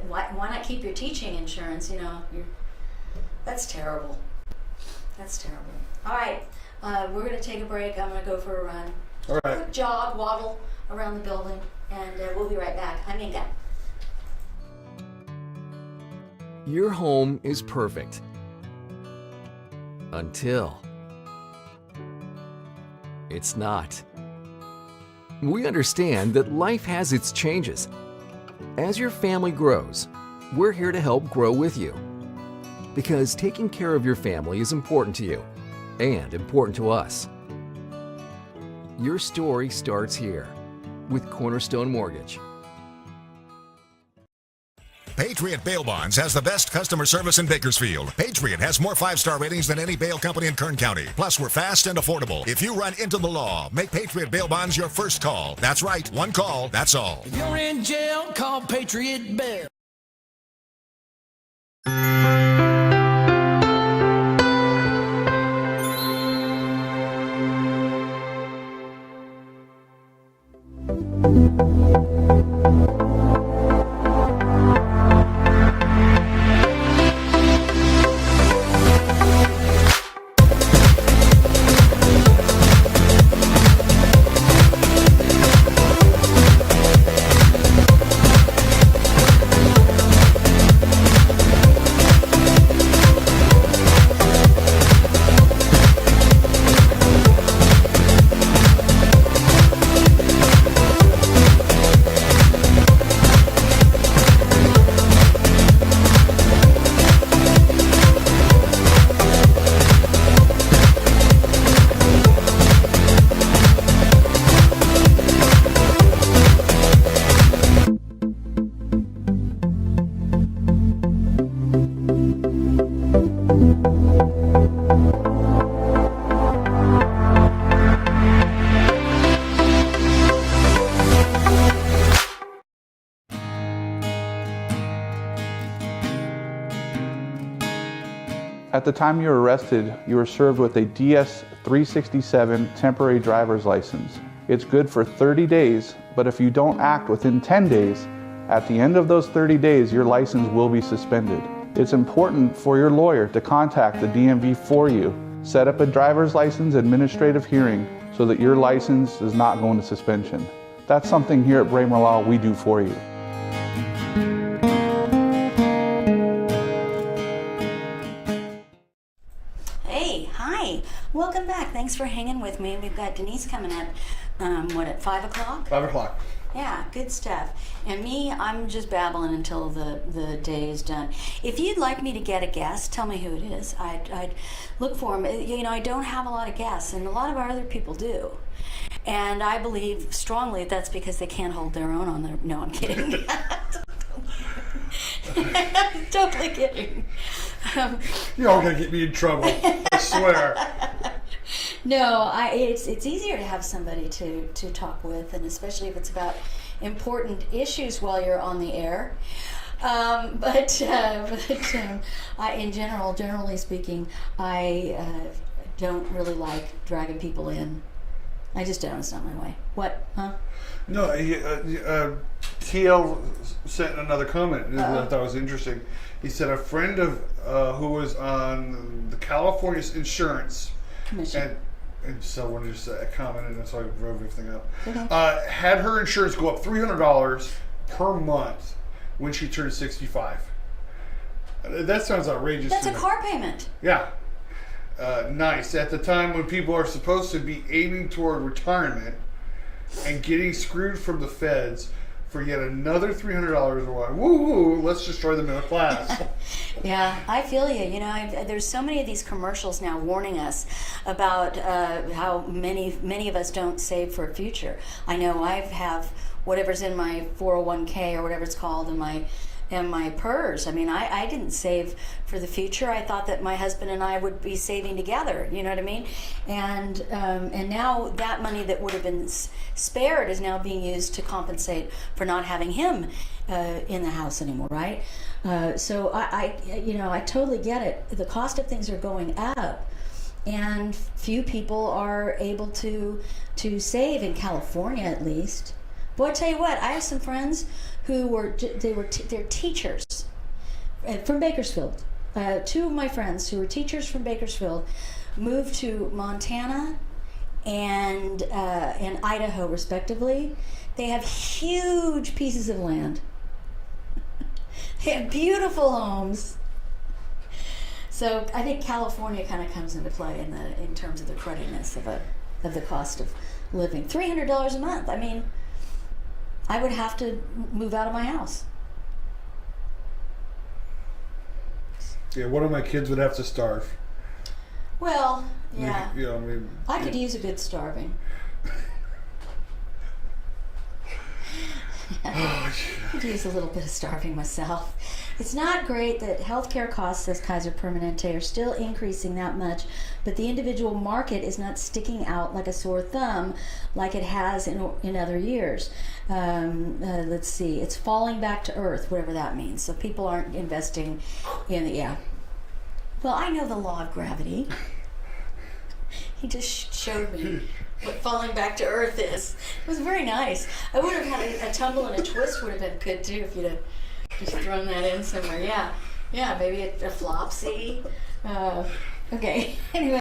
why not keep your teaching insurance? You know, that's terrible. That's terrible. All right, we're going to take a break. I'm going to go for a run. All right. Quick jog, waddle around the building, and we'll be right back. I'm Inga. Your home is perfect. Until it's not. We understand that life has its changes. As your family grows, we're here to help grow with you. Because taking care of your family is important to you and important to us. Your story starts here with Cornerstone Mortgage. Patriot Bail Bonds has the best customer service in Bakersfield. Patriot has more 5-star ratings than any bail company in Kern County. Plus, we're fast and affordable. If you run into the law, make Patriot Bail Bonds your first call. That's right, one call, that's all. If you're in jail, call Patriot Bail. At the time you were arrested, you were served with a DS-367 temporary driver's license. It's good for 30 days, but if you don't act within 10 days, at the end of those 30 days, your license will be suspended. It's important for your lawyer to contact the DMV for you. Set up a driver's license administrative hearing so that your license is not going to suspension. That's something here at Braemar Law we do for you. Hey, hi. Welcome back. Thanks for hanging with me. We've got Denise coming up, at 5 o'clock? 5 o'clock. Yeah, good stuff. And me, I'm just babbling until the day is done. If you'd like me to get a guest, tell me who it is. I'd look for them. You know, I don't have a lot of guests, and a lot of our other people do. And I believe strongly that's because they can't hold their own on their... No, I'm kidding. Totally kidding. You're all gonna get me in trouble. I swear. No, it's easier to have somebody to talk with, and especially if it's about important issues while you're on the air. In generally speaking, I don't really like dragging people in. I just don't. It's not my way. What? Huh? No, TL sent another comment that I thought was interesting. He said a friend of who was on the California Insurance Commission. And someone just commented, and so I wrote everything up. Okay. Had her insurance go up $300 per month when she turned 65. That sounds outrageous. That's to a me. car payment. Yeah. Nice. At the time when people are supposed to be aiming toward retirement, and getting screwed from the feds for yet another $300 a while. Woo! Let's destroy the middle class. Yeah, I feel you. You know, there's so many of these commercials now warning us about how many of us don't save for a future. I know I have whatever's in my 401k or whatever it's called in my PERS. I mean, I didn't save for the future. I thought that my husband and I would be saving together. You know what I mean? And now that money that would have been spared is now being used to compensate for not having him in the house anymore, right? So I totally get it. The cost of things are going up, and few people are able to save in California, at least. Boy, I tell you what, I have some friends who they're teachers from Bakersfield. Two of my friends who were teachers from Bakersfield moved to Montana and Idaho, respectively. They have huge pieces of land. They have beautiful homes. So I think California kind of comes into play in terms of the crudiness of the cost of living. $300 a month. I mean, I would have to move out of my house. Yeah, one of my kids would have to starve. Well, yeah. You know, I mean, I could use a good starving. I could use a little bit of starving myself. It's not great that healthcare costs, says Kaiser Permanente, are still increasing that much, but the individual market is not sticking out like a sore thumb like it has in other years. Let's see, it's falling back to earth, whatever that means. So people aren't investing in it. Yeah. Well, I know the law of gravity. He just showed me what falling back to earth is. It was very nice. I would have had a tumble and a twist would have been good too if you'd have just thrown that in somewhere. Yeah, maybe a flopsy. Okay. Anyway,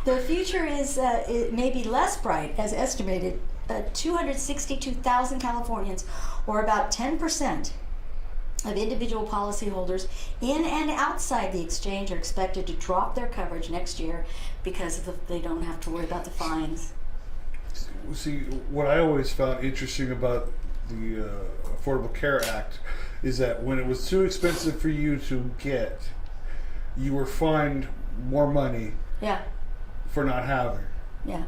the future is it may be less bright as estimated. 262,000 Californians, or about 10% of individual policyholders in and outside the exchange, are expected to drop their coverage next year because they don't have to worry about the fines. See, what I always found interesting about the Affordable Care Act is that when it was too expensive for you to get, you were fined more money for not having. Yeah.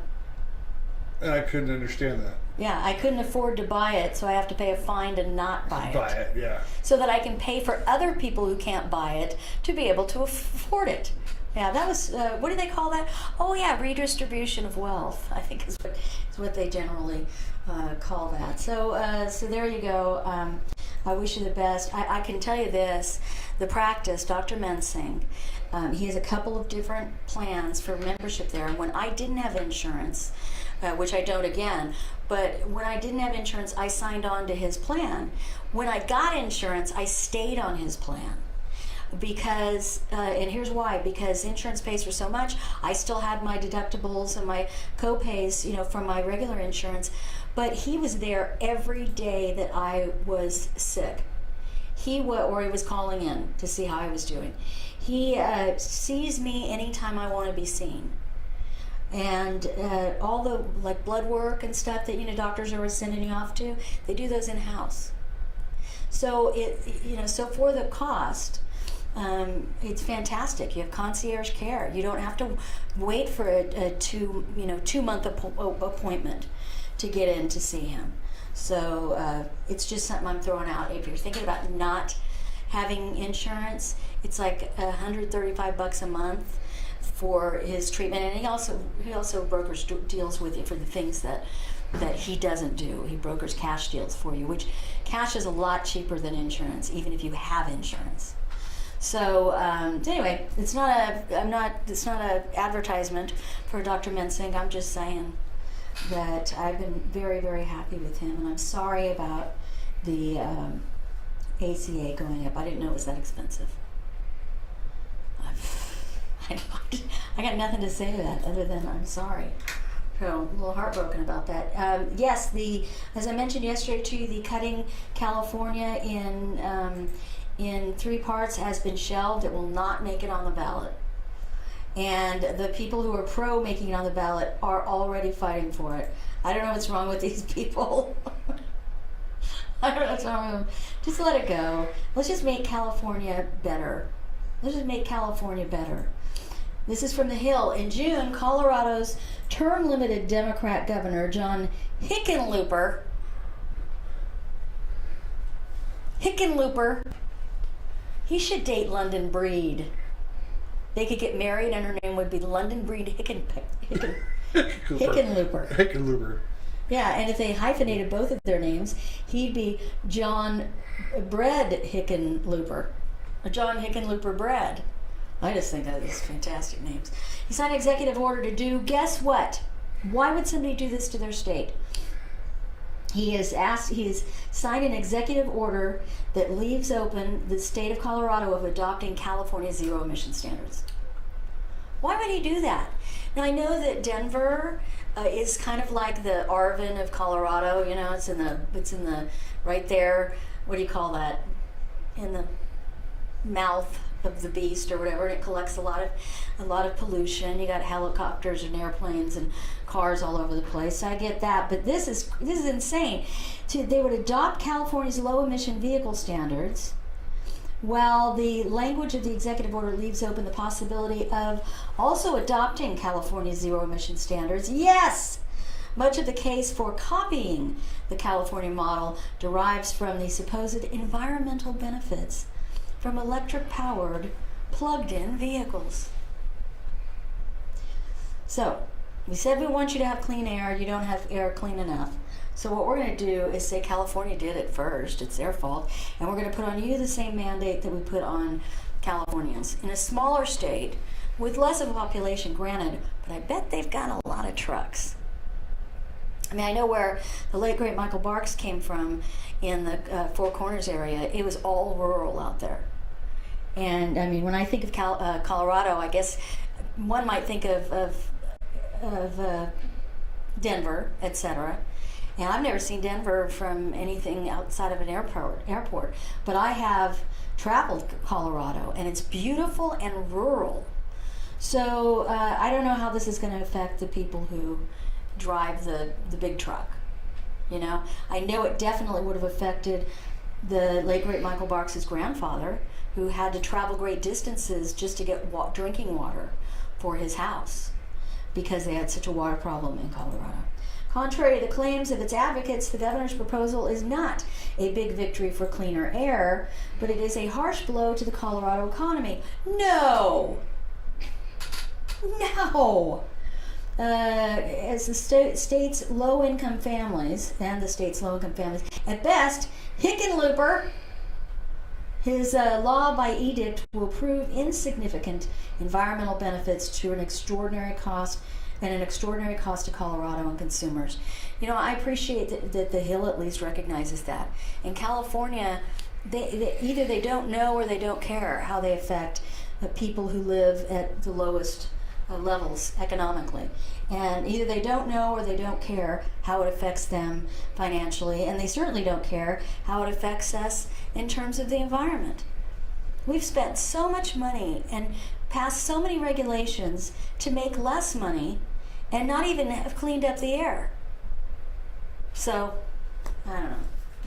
And I couldn't understand that. Yeah, I couldn't afford to buy it, so I have to pay a fine to not buy it. Buy it, yeah. So that I can pay for other people who can't buy it to be able to afford it. Yeah, that was, what do they call that? Oh yeah, redistribution of wealth, I think is what they generally call that. So there you go. I wish you the best. I can tell you this, the practice, Dr. Mensing, he has a couple of different plans for membership there. And when I didn't have insurance, which I don't again, but when I didn't have insurance, I signed on to his plan. When I got insurance, I stayed on his plan. Because, and here's why, because insurance pays for so much. I still had my deductibles and my co-pays, from my regular insurance, but he was there every day that I was sick. He was calling in to see how I was doing. He sees me anytime I want to be seen. And all the blood work and stuff that doctors are sending you off to, they do those in-house. So so for the cost, it's fantastic. You have concierge care. You don't have to wait for a 2-month appointment to get in to see him. So it's just something I'm throwing out. If you're thinking about not having insurance, it's like $135 a month for his treatment, and he also brokers deals with you for the things that he doesn't do. He brokers cash deals for you, which cash is a lot cheaper than insurance, even if you have insurance. So anyway, it's not a advertisement for Dr. Mensing. I'm just saying that I've been very, very happy with him, and I'm sorry about the ACA going up. I didn't know it was that expensive. I got nothing to say to that other than I'm sorry. So a little heartbroken about that. Yes, as I mentioned yesterday to you, the Cutting California in 3 parts has been shelved. It will not make it on the ballot. And the people who are pro making it on the ballot are already fighting for it. I don't know what's wrong with these people. I don't know what's wrong with them. Just let it go. Let's just make California better. Let's just make California better. This is from The Hill. In June, Colorado's term-limited Democrat governor, John Hickenlooper, he should date London Breed. They could get married and her name would be London Breed Hickenlooper. Yeah, and if they hyphenated both of their names, he'd be John Bread Hickenlooper. John Hickenlooper Bread. I just think that is fantastic names. He signed an executive order to do, guess what? Why would somebody do this to their state? He has signed an executive order that leaves open the state of Colorado of adopting California's zero emission standards. Why would he do that? Now I know that Denver is kind of like the Arvin of Colorado. You know, it's in the right there. What do you call that? In the mouth of the beast or whatever, and it collects a lot of pollution. You got helicopters and airplanes and cars all over the place. So I get that, but this is insane. They would adopt California's low emission vehicle standards, while the language of the executive order leaves open the possibility of also adopting California's zero emission standards. Yes! Much of the case for copying the California model derives from the supposed environmental benefits from electric-powered, plugged-in vehicles. So, we said we want you to have clean air. You don't have air clean enough. So what we're going to do is say California did it first. It's their fault. And we're going to put on you the same mandate that we put on Californians. In a smaller state, with less of a population, granted, but I bet they've got a lot of trucks. I mean, I know where the late, great Michael Barks came from in the Four Corners area. It was all rural out there. And, I mean, when I think of Colorado, I guess one might think of Denver, etc. And I've never seen Denver from anything outside of an airport. But I have traveled Colorado, and it's beautiful and rural. So I don't know how this is going to affect the people who drive the big truck. You know, I know it definitely would have affected the late great Michael Barks' grandfather, who had to travel great distances just to get drinking water for his house because they had such a water problem in Colorado. Contrary to the claims of its advocates, the governor's proposal is not a big victory for cleaner air, but it is a harsh blow to the Colorado economy. No! As the state's low-income families, at best, Hickenlooper, his law by edict will prove insignificant environmental benefits to an extraordinary cost to Colorado and consumers. You know, I appreciate that the Hill at least recognizes that. In California, they either they don't know or they don't care how they affect the people who live at the lowest levels economically. And either they don't know or they don't care how it affects them financially, and they certainly don't care how it affects us in terms of the environment. We've spent so much money and passed so many regulations to make less money and not even have cleaned up the air. So, I don't know.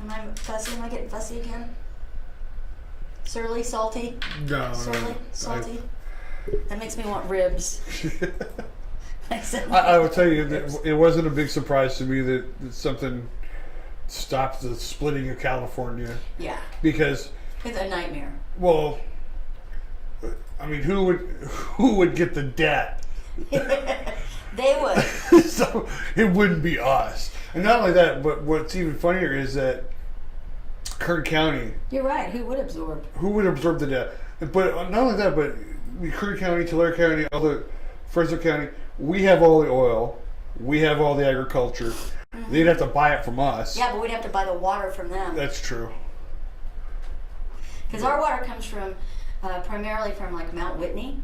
Am I fussy? Am I getting fussy again? Surly? Salty? No. Surly? Salty? That makes me want ribs. I will tell you that it wasn't a big surprise to me that something stopped the splitting of California. Yeah. Because it's a nightmare. Well, I mean, who would get the debt? They would. So it wouldn't be us. And not only that, but what's even funnier is that Kern County. You're right. Who would absorb? Who would absorb the debt? But not only that, but Kern County, Tulare County, all the Fresno County, we have all the oil, we have all the agriculture. Mm-hmm. They'd have to buy it from us. Yeah, but we'd have to buy the water from them. That's true. Because our water comes from primarily from like Mount Whitney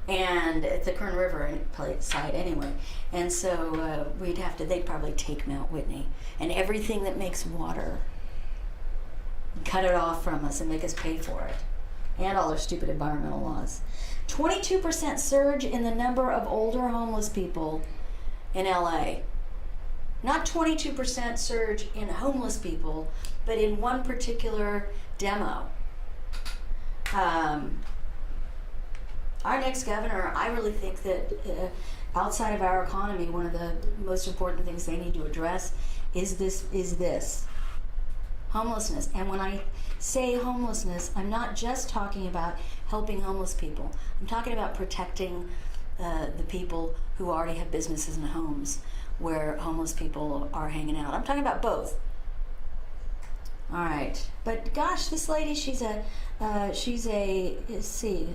and the Kern River side anyway. And so they'd probably take Mount Whitney and everything that makes water, cut it off from us and make us pay for it. And all their stupid environmental laws. 22% surge in the number of older homeless people in LA. not 22% surge in homeless people, but in one particular demo. Our next governor, I really think that outside of our economy, one of the most important things they need to address is this homelessness. And when I say homelessness, I'm not just talking about helping homeless people. I'm talking about protecting the people who already have businesses and homes where homeless people are hanging out. I'm talking about both. All right, but gosh, this lady, she's a let's see,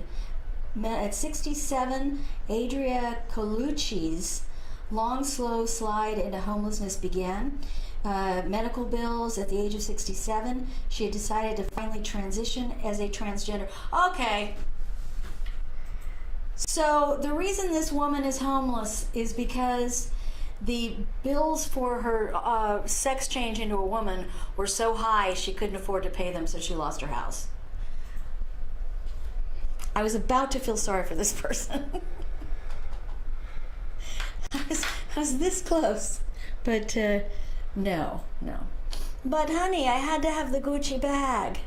at 67, Adria Colucci's long, slow slide into homelessness began. Medical bills at the age of 67. She had decided to finally transition as a transgender. Okay. So the reason this woman is homeless is because the bills for her sex change into a woman were so high she couldn't afford to pay them, so she lost her house. I was about to feel sorry for this person. I was this close, but no. But honey, I had to have the Gucci bag.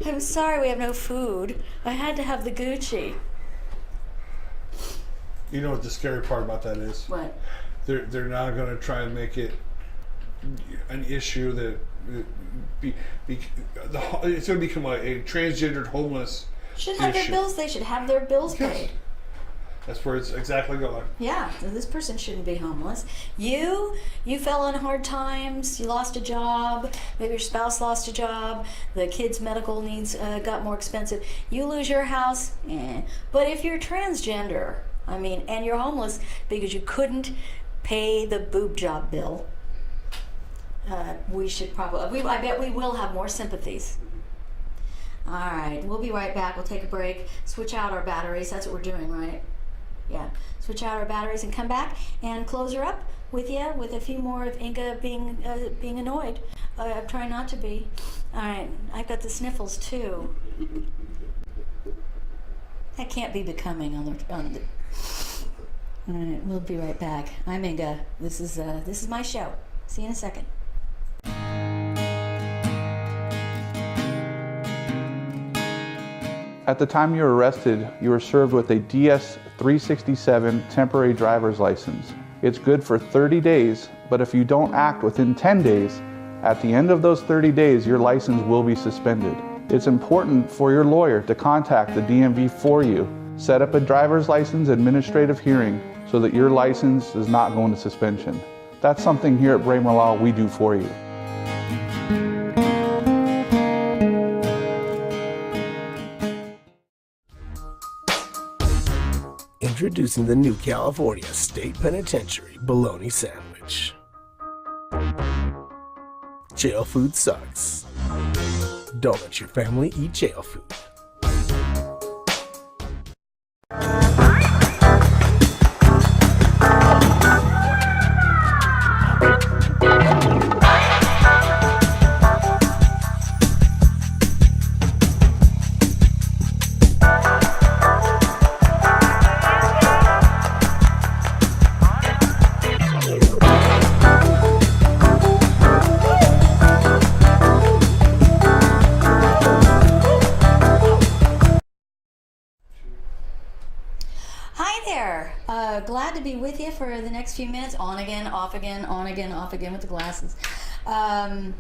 I'm sorry we have no food. I had to have the Gucci. You know what the scary part about that is? What? They're not going to try and make it an issue that it's going to become a transgendered homeless should have issue. their bills. They should have their bills paid. That's where it's exactly going. Yeah, this person shouldn't be homeless. You fell on hard times. You lost a job. Maybe your spouse lost a job. The kids' medical needs got more expensive. You lose your house. But if you're transgender, and you're homeless because you couldn't pay the boob job bill, we should probably. I bet we will have more sympathies. All right, we'll be right back. We'll take a break. Switch out our batteries. That's what we're doing, right? Yeah, switch out our batteries and come back and close her up with you with a few more of Inga being annoyed. I'm trying not to be. All right, I've got the sniffles too. That can't be becoming on the. All right, we'll be right back. I'm Inga. This is my show. See you in a second. At the time you were arrested, you were served with a DS-367 temporary driver's license. It's good for 30 days, but if you don't act within 10 days, at the end of those 30 days, your license will be suspended. It's important for your lawyer to contact the DMV for you. Set up a driver's license administrative hearing so that your license is not going to suspension. That's something here at Braemar Law we do for you. Introducing the new California State Penitentiary Bologna Sandwich. Jail food sucks. Don't let your family eat jail food. Glad to be with you for the next few minutes. On again, off again, on again, off again with the glasses. I've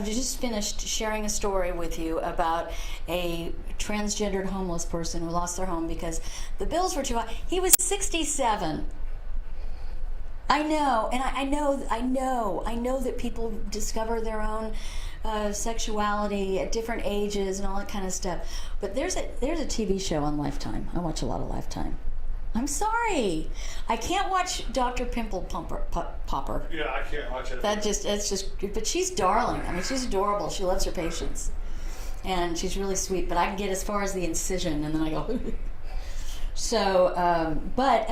just finished sharing a story with you about a transgendered homeless person who lost their home because the bills were too high. He was 67. I know, and I know that people discover their own sexuality at different ages and all that kind of stuff. But there's a TV show on Lifetime. I watch a lot of Lifetime. I'm sorry, I can't watch Dr. Pimple Popper. Yeah, I can't watch it. It's just. But she's darling. She's adorable. She loves her patients, and she's really sweet. But I can get as far as the incision, and then I go. So, but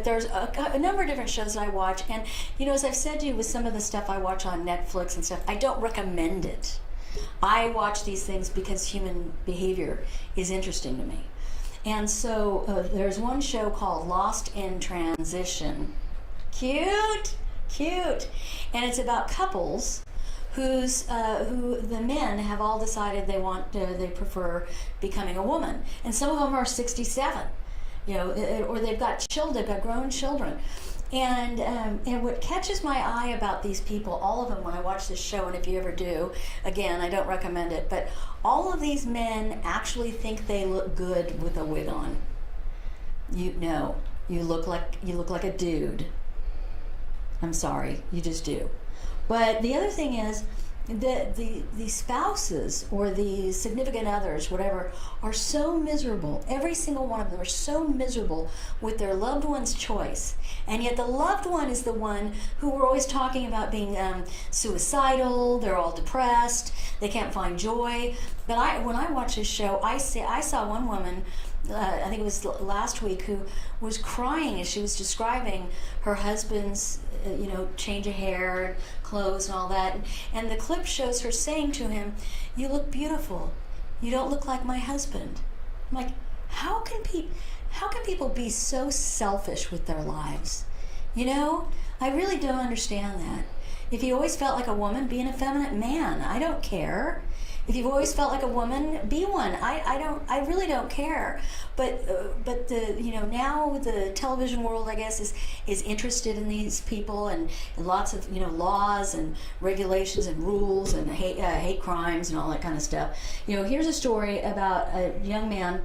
there's a number of different shows that I watch, and as I've said to you, with some of the stuff I watch on Netflix and stuff, I don't recommend it. I watch these things because human behavior is interesting to me, and so there's one show called Lost in Transition, Cute. And it's about couples who the men have all decided they prefer becoming a woman, and some of them are 67, or they've got grown children. And what catches my eye about these people, all of them, when I watch this show, and if you ever do, again, I don't recommend it, but all of these men actually think they look good with a wig on. You look like a dude. I'm sorry, you just do. But the other thing is that the spouses or the significant others, whatever, are so miserable. Every single one of them are so miserable with their loved one's choice. And yet the loved one is the one who we're always talking about being suicidal, they're all depressed, they can't find joy. But when I watch this show, I saw one woman, I think it was last week, who was crying as she was describing her husband's change of hair, clothes, and all that. And the clip shows her saying to him, "You look beautiful. You don't look like my husband." I'm like, how can people be so selfish with their lives? I really don't understand that. If you always felt like a woman, be an effeminate man. I don't care. If you've always felt like a woman, be one. I really don't care. But now the television world, I guess, is interested in these people, and lots of laws and regulations and rules and hate crimes and all that kind of stuff. Here's a story about a young man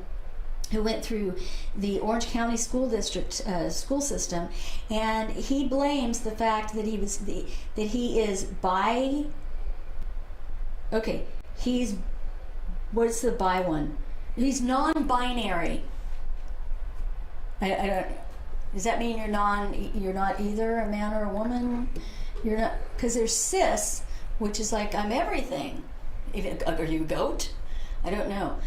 who went through the Orange County School District school system, and he blames the fact that he is bi. Okay. What's the bi one? He's non-binary. I don't. Does that mean you're not either a man or a woman? You're not, because there's cis, which is like I'm everything. Are you a goat? I don't know.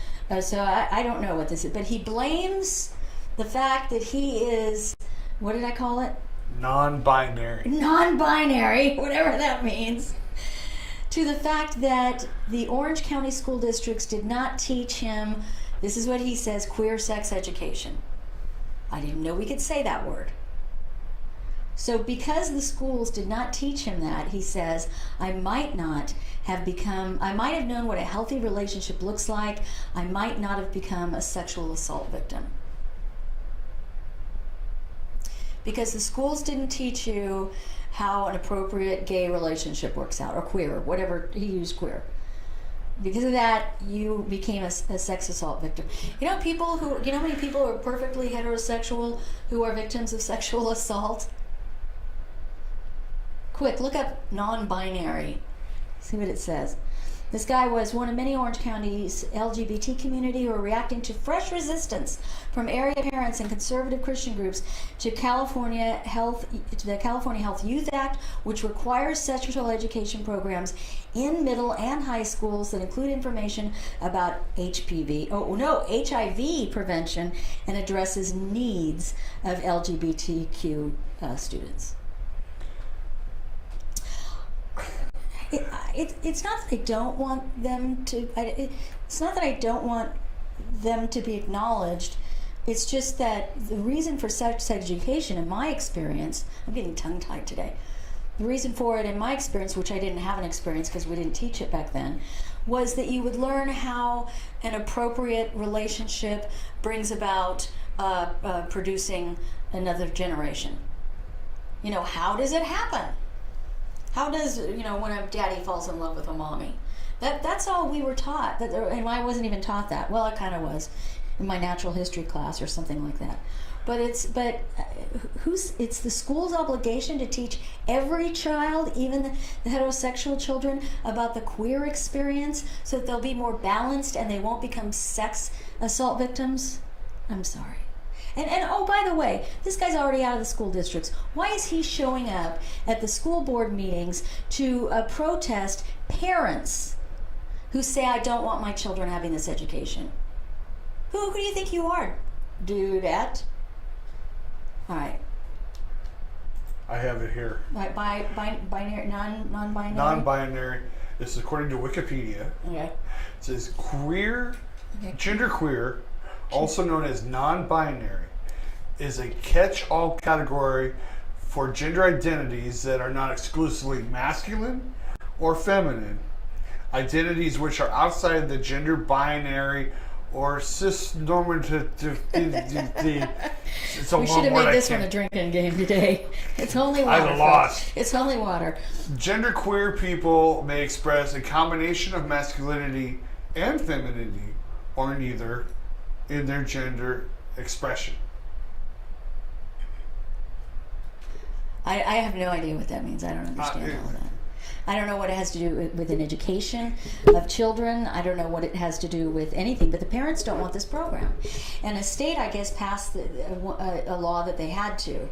So I don't know what this is. But he blames the fact that he is, what did I call it? Non-binary. Non-binary, whatever that means. To the fact that the Orange County School Districts did not teach him, this is what he says, queer sex education. I didn't know we could say that word. So because the schools did not teach him that, he says, I might have known what a healthy relationship looks like. I might not have become a sexual assault victim. Because the schools didn't teach you how an appropriate gay relationship works out, or queer, whatever, he used queer. Because of that, you became a sex assault victim. You know how many people are perfectly heterosexual who are victims of sexual assault? Quick, look up non-binary. See what it says. This guy was one of many Orange County's LGBT community who are reacting to fresh resistance from area parents and conservative Christian groups to the California Health Youth Act, which requires sexual education programs in middle and high schools that include information about HIV prevention and addresses needs of LGBTQ students. It's not that I don't want them to. It's not that I don't want them to be acknowledged. It's just that the reason for sex education, in my experience, I'm getting tongue-tied today. The reason for it, in my experience, which I didn't have an experience because we didn't teach it back then, was that you would learn how an appropriate relationship brings about producing another generation. How does it happen? How does, when a daddy falls in love with a mommy? That's all we were taught. And I wasn't even taught that. Well, I kind of was in my natural history class or something like that. But it's the school's obligation to teach every child, even the heterosexual children, about the queer experience so that they'll be more balanced and they won't become sex assault victims. I'm sorry. And oh, by the way, this guy's already out of the school districts. Why is he showing up at the school board meetings to protest parents who say, I don't want my children having this education? Who do you think you are, dudette? All right. I have it here. Binary, non-binary? Non-binary. This is according to Wikipedia. Okay. It says queer, genderqueer, also known as non-binary, is a catch-all category for gender identities that are not exclusively masculine or feminine, identities which are outside the gender binary or cis-normative. It's a We long should have word, made I this one can't- a drinking game today. It's only water. I'm folks. lost. It's only water. Genderqueer people may express a combination of masculinity and femininity, or neither, in their gender expression. I have no idea what that means. I don't understand all of that. I don't know what it has to do with an education of children. I don't know what it has to do with anything, but the parents don't want this program. And a state, I guess, passed a law that they had to.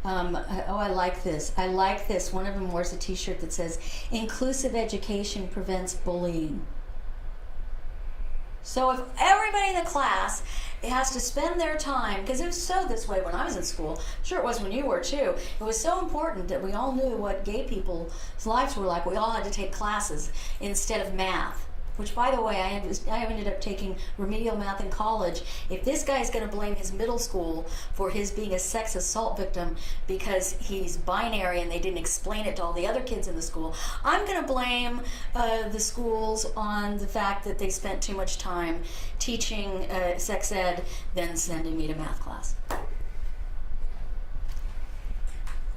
I like this. I like this. One of them wears a t-shirt that says, "Inclusive education prevents bullying." So if everybody in the class has to spend their time, because it was so this way when I was in school, I'm sure it was when you were too, it was so important that we all knew what gay people's lives were like. We all had to take classes instead of math, which, by the way, I ended up taking remedial math in college. If this guy's going to blame his middle school for his being a sex assault victim because he's binary and they didn't explain it to all the other kids in the school, I'm going to blame the schools on the fact that they spent too much time teaching sex ed than sending me to math class.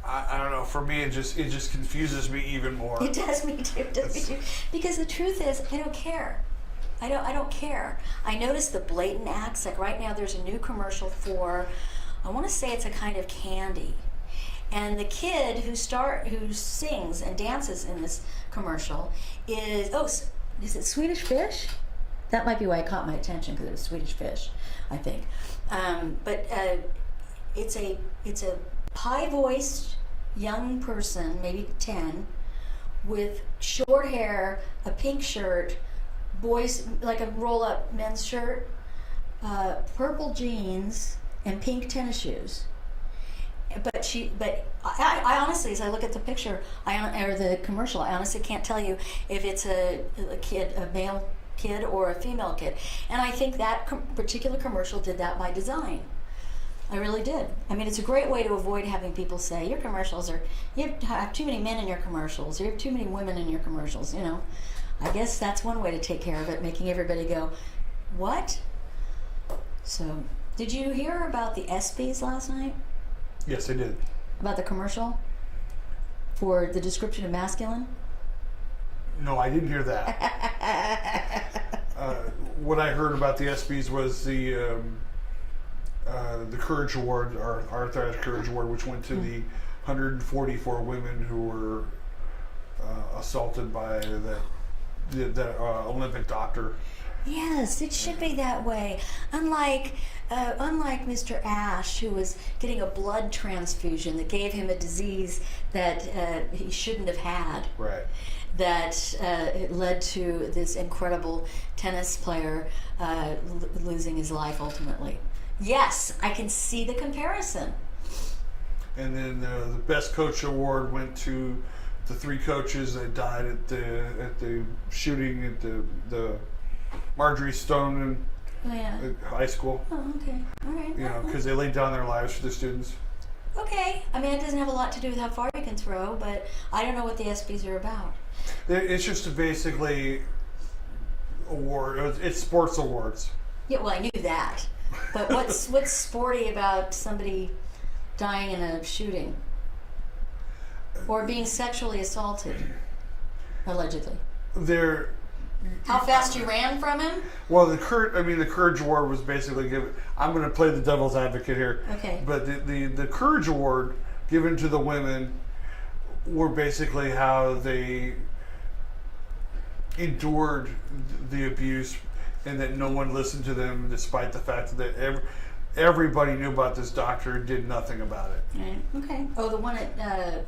I don't know. For me, it just confuses me even more. It does me too. It does me too. Because the truth is, I don't care. I don't care. I notice the blatant acts. Like right now, there's a new commercial for, I want to say it's a kind of candy, and the kid who sings and dances in this commercial is it Swedish Fish? That might be why it caught my attention, because it was Swedish Fish, I think. But it's a high-voiced young person, maybe 10, with short hair, a pink shirt, boys like a roll-up men's shirt, purple jeans, and pink tennis shoes. But I honestly, as I look at the picture, or the commercial, I honestly can't tell you if it's a male kid or a female kid. And I think that particular commercial did that by design. I really did. I mean, it's a great way to avoid having people say, your commercials you have too many men in your commercials, you have too many women in your commercials, you know. I guess that's one way to take care of it, making everybody go, what? So, did you hear about the ESPYs last night? Yes, I did. About the commercial for the description of masculine? No, I didn't hear that. What I heard about the ESPYs was the Courage Award, our Arthritis Courage Award, which went to the 144 women who were assaulted by the Olympic doctor. Yes, it should be that way. Unlike Mr. Ash, who was getting a blood transfusion that gave him a disease that he shouldn't have had. Right. That it led to this incredible tennis player losing his life ultimately. Yes, I can see the comparison. And then the Best Coach Award went to the 3 coaches that died at the shooting at the Marjorie Stoneman High School. Oh, okay. All right. You know, because they laid down their lives for the students. Okay. I mean, it doesn't have a lot to do with how far you can throw, but I don't know what the ESPYs are about. It's just basically award. It's sports awards. Yeah, well, I knew that. But what's sporty about somebody dying in a shooting or being sexually assaulted, allegedly? How fast you ran from him? Well, the Courage Award was basically given. I'm going to play the devil's advocate here. Okay. But the Courage Award given to the women were basically how they endured the abuse, and that no one listened to them, despite the fact that everybody knew about this doctor and did nothing about it. Right. Okay. Oh, the one at the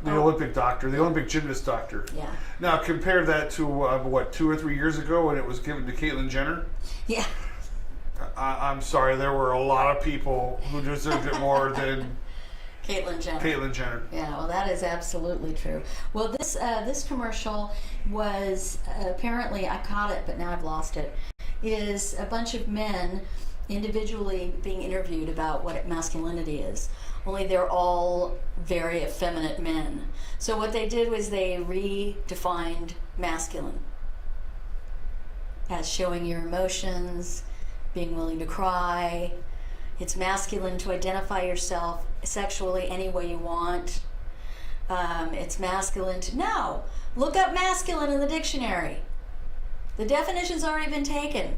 Olympic doctor, the Olympic gymnast doctor. Yeah. Now compare that to 2 or 3 years ago when it was given to Caitlyn Jenner. Yeah. I'm sorry, there were a lot of people who deserved it more than Caitlyn Jenner. Yeah, well, that is absolutely true. Well, this commercial was apparently, I caught it, but now I've lost it, is a bunch of men individually being interviewed about what masculinity is, only they're all very effeminate men. So what they did was they redefined masculine as showing your emotions, being willing to cry. It's masculine to identify yourself sexually any way you want. It's masculine to, no, look up masculine in the dictionary. The definition's already been taken.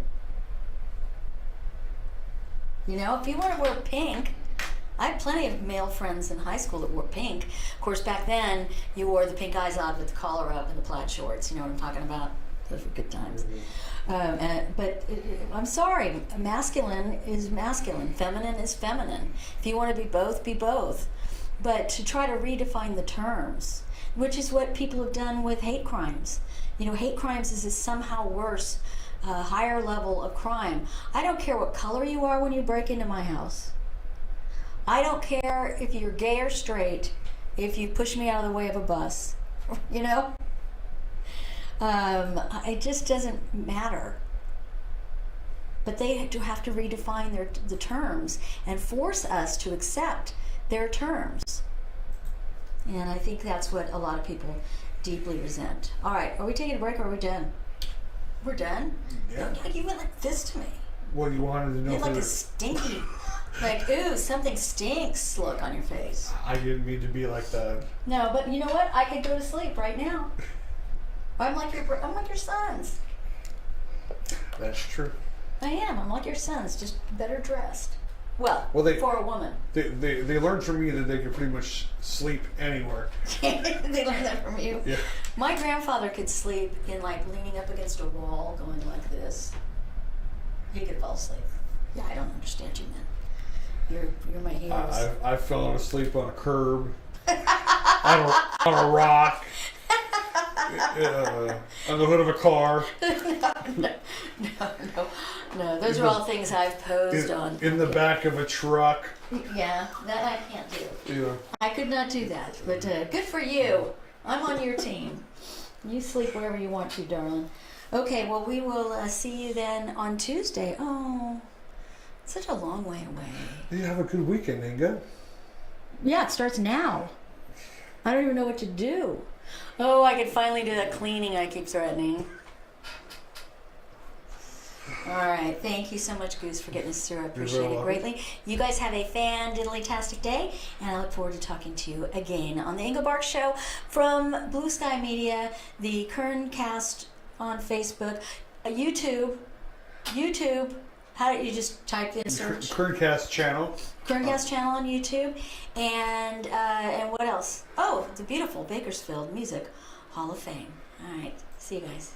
You know, if you want to wear pink, I had plenty of male friends in high school that wore pink. Of course, back then, you wore the pink eyes out with the collar up and the plaid shorts. You know what I'm talking about? Those were good times. I'm sorry, masculine is masculine, feminine is feminine. If you want to be both, be both. But to try to redefine the terms, which is what people have done with hate crimes. You know, hate crimes is a somehow worse, higher level of crime. I don't care what color you are when you break into my house. I don't care if you're gay or straight, if you push me out of the way of a bus, you know? It just doesn't matter. But they do have to redefine the terms and force us to accept their terms. And I think that's what a lot of people deeply resent. All right, are we taking a break or are we done? We're done? Yeah. You went like this to me. What you wanted to know? You had like a stinky, like, ooh, something stinks look on your face. I didn't mean to be like that. No, but you know what? I could go to sleep right now. I'm like your sons. That's true. I am. I'm like your sons, just better dressed. Well, for a woman. They learned from me that they could pretty much sleep anywhere. They learned that from you. Yeah. My grandfather could sleep in like leaning up against a wall, going like this. He could fall asleep. Yeah, I don't understand you, man. You're my heroes. I fell asleep on a curb, on a rock, on the hood of a car. No. Those are all things I've posed on. In the back of a truck. Yeah, that I can't do. Yeah. I could not do that, but good for you. I'm on your team. You sleep wherever you want to, darling. Okay, well, we will see you then on Tuesday. Oh, such a long way away. You have a good weekend, Inga. Yeah, it starts now. I don't even know what to do. Oh, I could finally do that cleaning I keep threatening. All right, thank you so much, Goose, for getting us through. I appreciate it greatly. You guys have a fan-diddly-tastic day, and I look forward to talking to you again on the Inga Barks Show from Blue Sky Media, the Kern Cast on Facebook, YouTube. How do you just type in search? Kerncast channel. Kerncast channel on YouTube, and what else? Oh, the beautiful Bakersfield Music Hall of Fame. All right, see you guys.